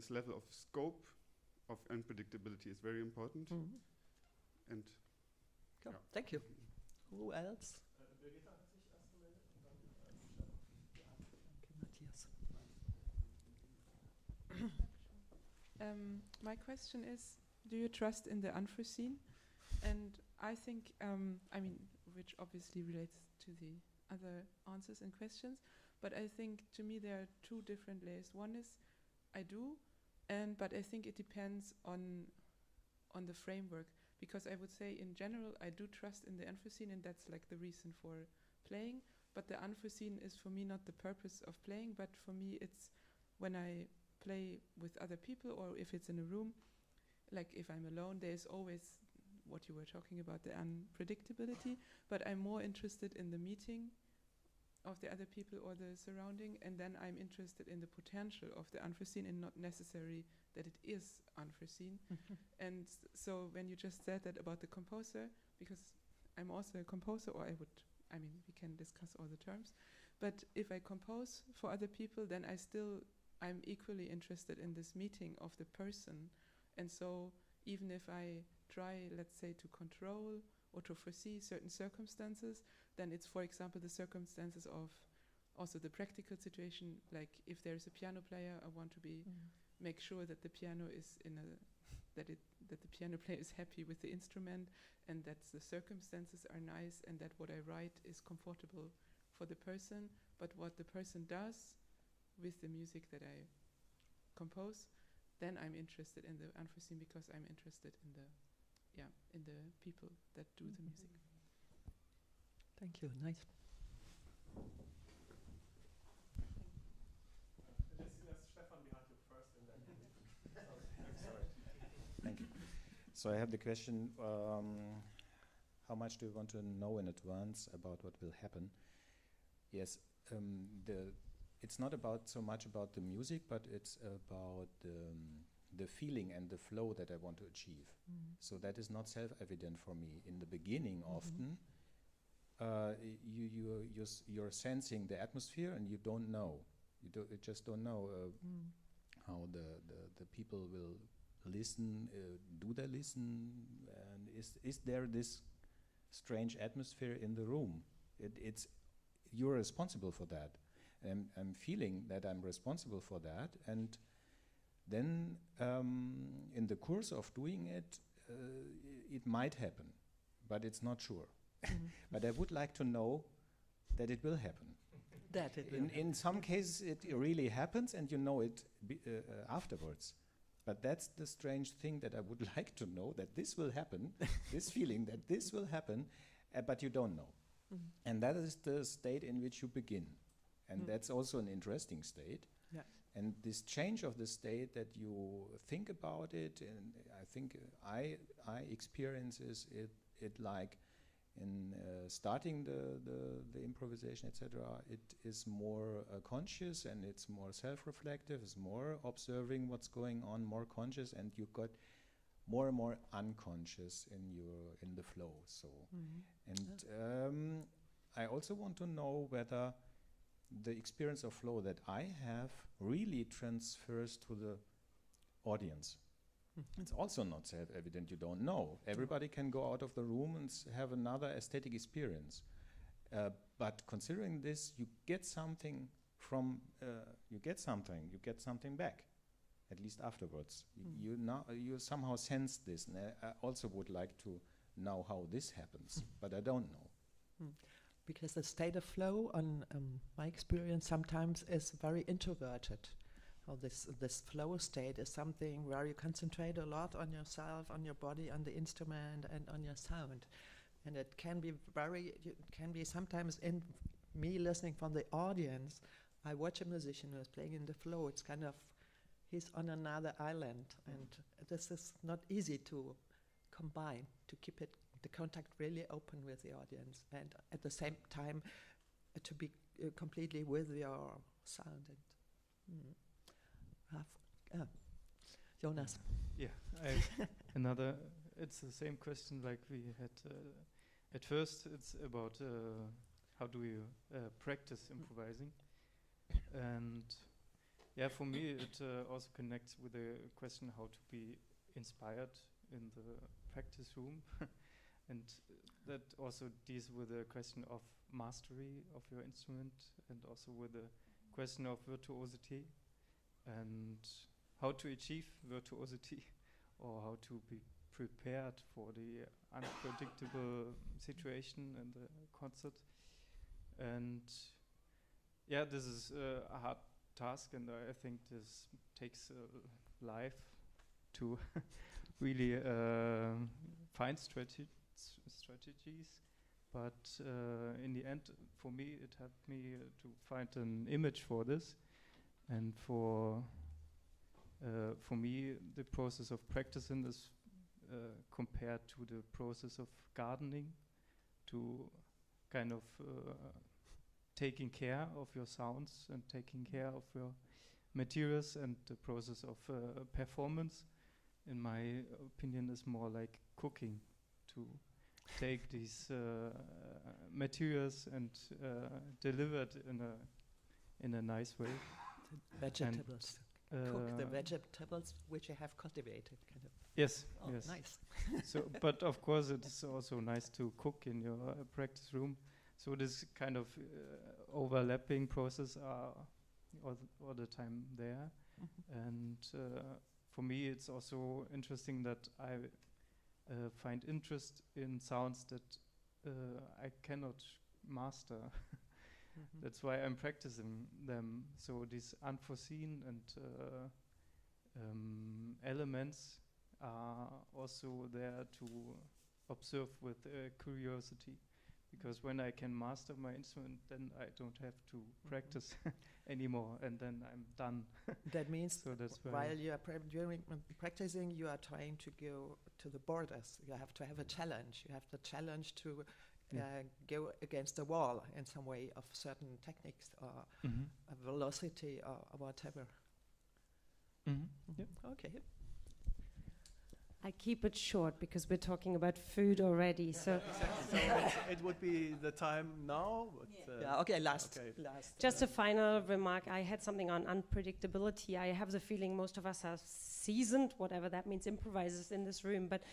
level of scope of unpredictability is very important. And thank you. Who else? My question is, do you trust in the unforeseen? And I think, I mean, which obviously relates to the other answers and questions, but I think to me there are two different layers. One is I do, but I think it depends on the framework, because I would say in general I do trust in the unforeseen, and that's like the reason for playing. But the unforeseen is for me not the purpose of playing, but for me it's when I play with other people, or if it's in a room, like if I'm alone, there's always what you were talking about, the unpredictability, but I'm more interested in the meeting of the other people or the surrounding, and then I'm interested in the potential of the unforeseen and not necessarily that it is unforeseen. And so when you just said that about the composer, because I'm also a composer, or I mean, we can discuss all the terms, but if I compose for other people, then I'm equally interested in this meeting of the person. And so even if I try, let's say, to control or to foresee certain circumstances, then it's, for example, the circumstances of also the practical situation, like if there's a piano player, I want to make sure that the piano is that the piano player is happy with the instrument, and that the circumstances are nice, and that what I write is comfortable for the person. But what the person does with the music that I compose, then I'm interested in the unforeseen, because I'm interested in the people that do the music. Thank you. Nice. Let's Stefan behind you first, and then Sorry. Thank you. So I have the question: how much do you want to know in advance about what will happen? Yes, it's not so much about the music, but it's about the feeling and the flow that I want to achieve. So that is not self-evident for me. In the beginning, often, you're sensing the atmosphere, and you don't know. You just don't know how the people will listen. Do they listen? And is there this strange atmosphere in the room? You're responsible for that. I'm feeling that I'm responsible for that, and then in the course of doing it, it might happen, but it's not sure. But I would like to know that it will happen. In some cases, it really happens, and you know it afterwards. But that's the strange thing, that I would like to know that this will happen, this feeling that this will happen, but you don't know. And that is the state in which you begin. And that's also an interesting state. Yeah. And this change of the state, that you think about it, and I think I experiences it like in starting the improvisation, etc. It is more conscious, and it's more self-reflective, it's more observing what's going on, more conscious, and you got more and more unconscious in the flow. So, and I also want to know whether the experience of flow that I have really transfers to the audience. It's also not self-evident, you don't know. Everybody can go out of the room and have another aesthetic experience. But considering this, you get something you get something back, at least afterwards. You somehow sense this, and I also would like to know how this happens, but I don't know. Because the state of flow, on my experience, sometimes is very introverted. This flow state is something where you concentrate a lot on yourself, on your body, on the instrument, and on your sound. And it can be sometimes, in me listening from the audience, I watch a musician who is playing in the flow. It's kind of, he's on another island, and this is not easy to combine, to keep it, the contact really open with the audience, and at the same time to be completely with your sound. And Jonas. Yeah, another. It's the same question like we had at first. It's about how do you practice improvising, and yeah, for me it also connects with the question how to be inspired in the practice room, and that also deals with the question of mastery of your instrument, and also with the question of virtuosity, and how to achieve virtuosity, or how to be prepared for the unpredictable situation in the concert. And yeah, this is a hard task, and I think this takes life to really find strategies. But in the end, for me, it helped me to find an image for this, and for me, the process of practicing is compared to the process of gardening, to kind of taking care of your sounds and taking care of your materials, and the process of performance, in my opinion, is more like cooking, to take these materials and deliver it in a nice way. Vegetables. Cook the vegetables which you have cultivated, kind of. Yes, oh, yes. Nice. So, but of course, it's also nice to cook in your practice room. So this kind of overlapping process are all the time there. And for me, it's also interesting that I find interest in sounds that I cannot master. That's why I'm practicing them. So these unforeseen and elements are also there to observe with curiosity. Because when I can master my instrument, then I don't have to practice anymore, and then I'm done. That means so that's while you are during practicing, you are trying to go to the borders. You have to have a challenge. You have the challenge to go against the wall in some way of certain techniques or a velocity or whatever. Yep. Okay. I keep it short because we're talking about food already. So, so it would be the time now. But, okay, last. Just a final remark. I had something on unpredictability. I have the feeling most of us are seasoned, whatever that means, improvisers in this room. But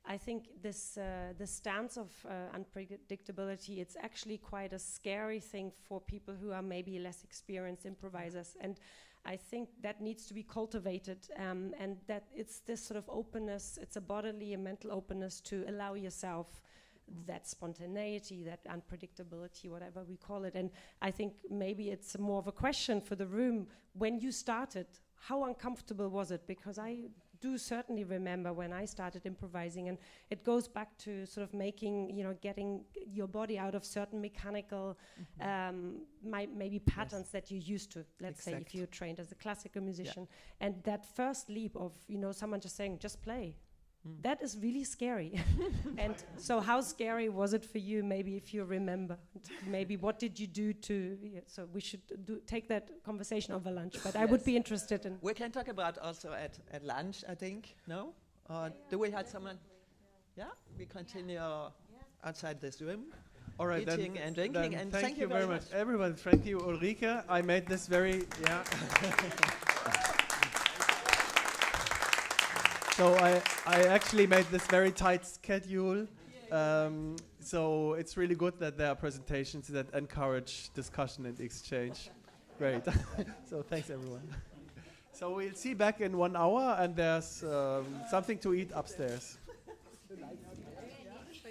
I think this the stance of unpredictability, it's actually quite a scary thing for people who are maybe less experienced improvisers. And I think that needs to be cultivated, and that it's this sort of openness, it's a bodily and mental openness to allow yourself that spontaneity, that unpredictability, whatever we call it. And I think maybe it's more of a question for the room. When you started, how uncomfortable was it? Because I do certainly remember when I started improvising, and it goes back to sort of making, getting your body out of certain mechanical, maybe patterns that you used to, let's say if you're trained as a classical musician. And that first leap of, someone just saying, just play. That is really scary. And so how scary was it for you, maybe if you remember? Maybe what did you do to... so we should take that conversation over lunch, but I would be interested in... We can talk about also at lunch, I think, no? Or do we have someone... Yeah? We continue outside this room. All right, eating and drinking, and thank you very much. Everyone, thank you, Ulrike. I made this very... So I actually made this very tight schedule. So it's really good that there are presentations that encourage discussion and exchange. Great. So thanks, everyone. So we'll see back in 1 hour, and there's something to eat upstairs.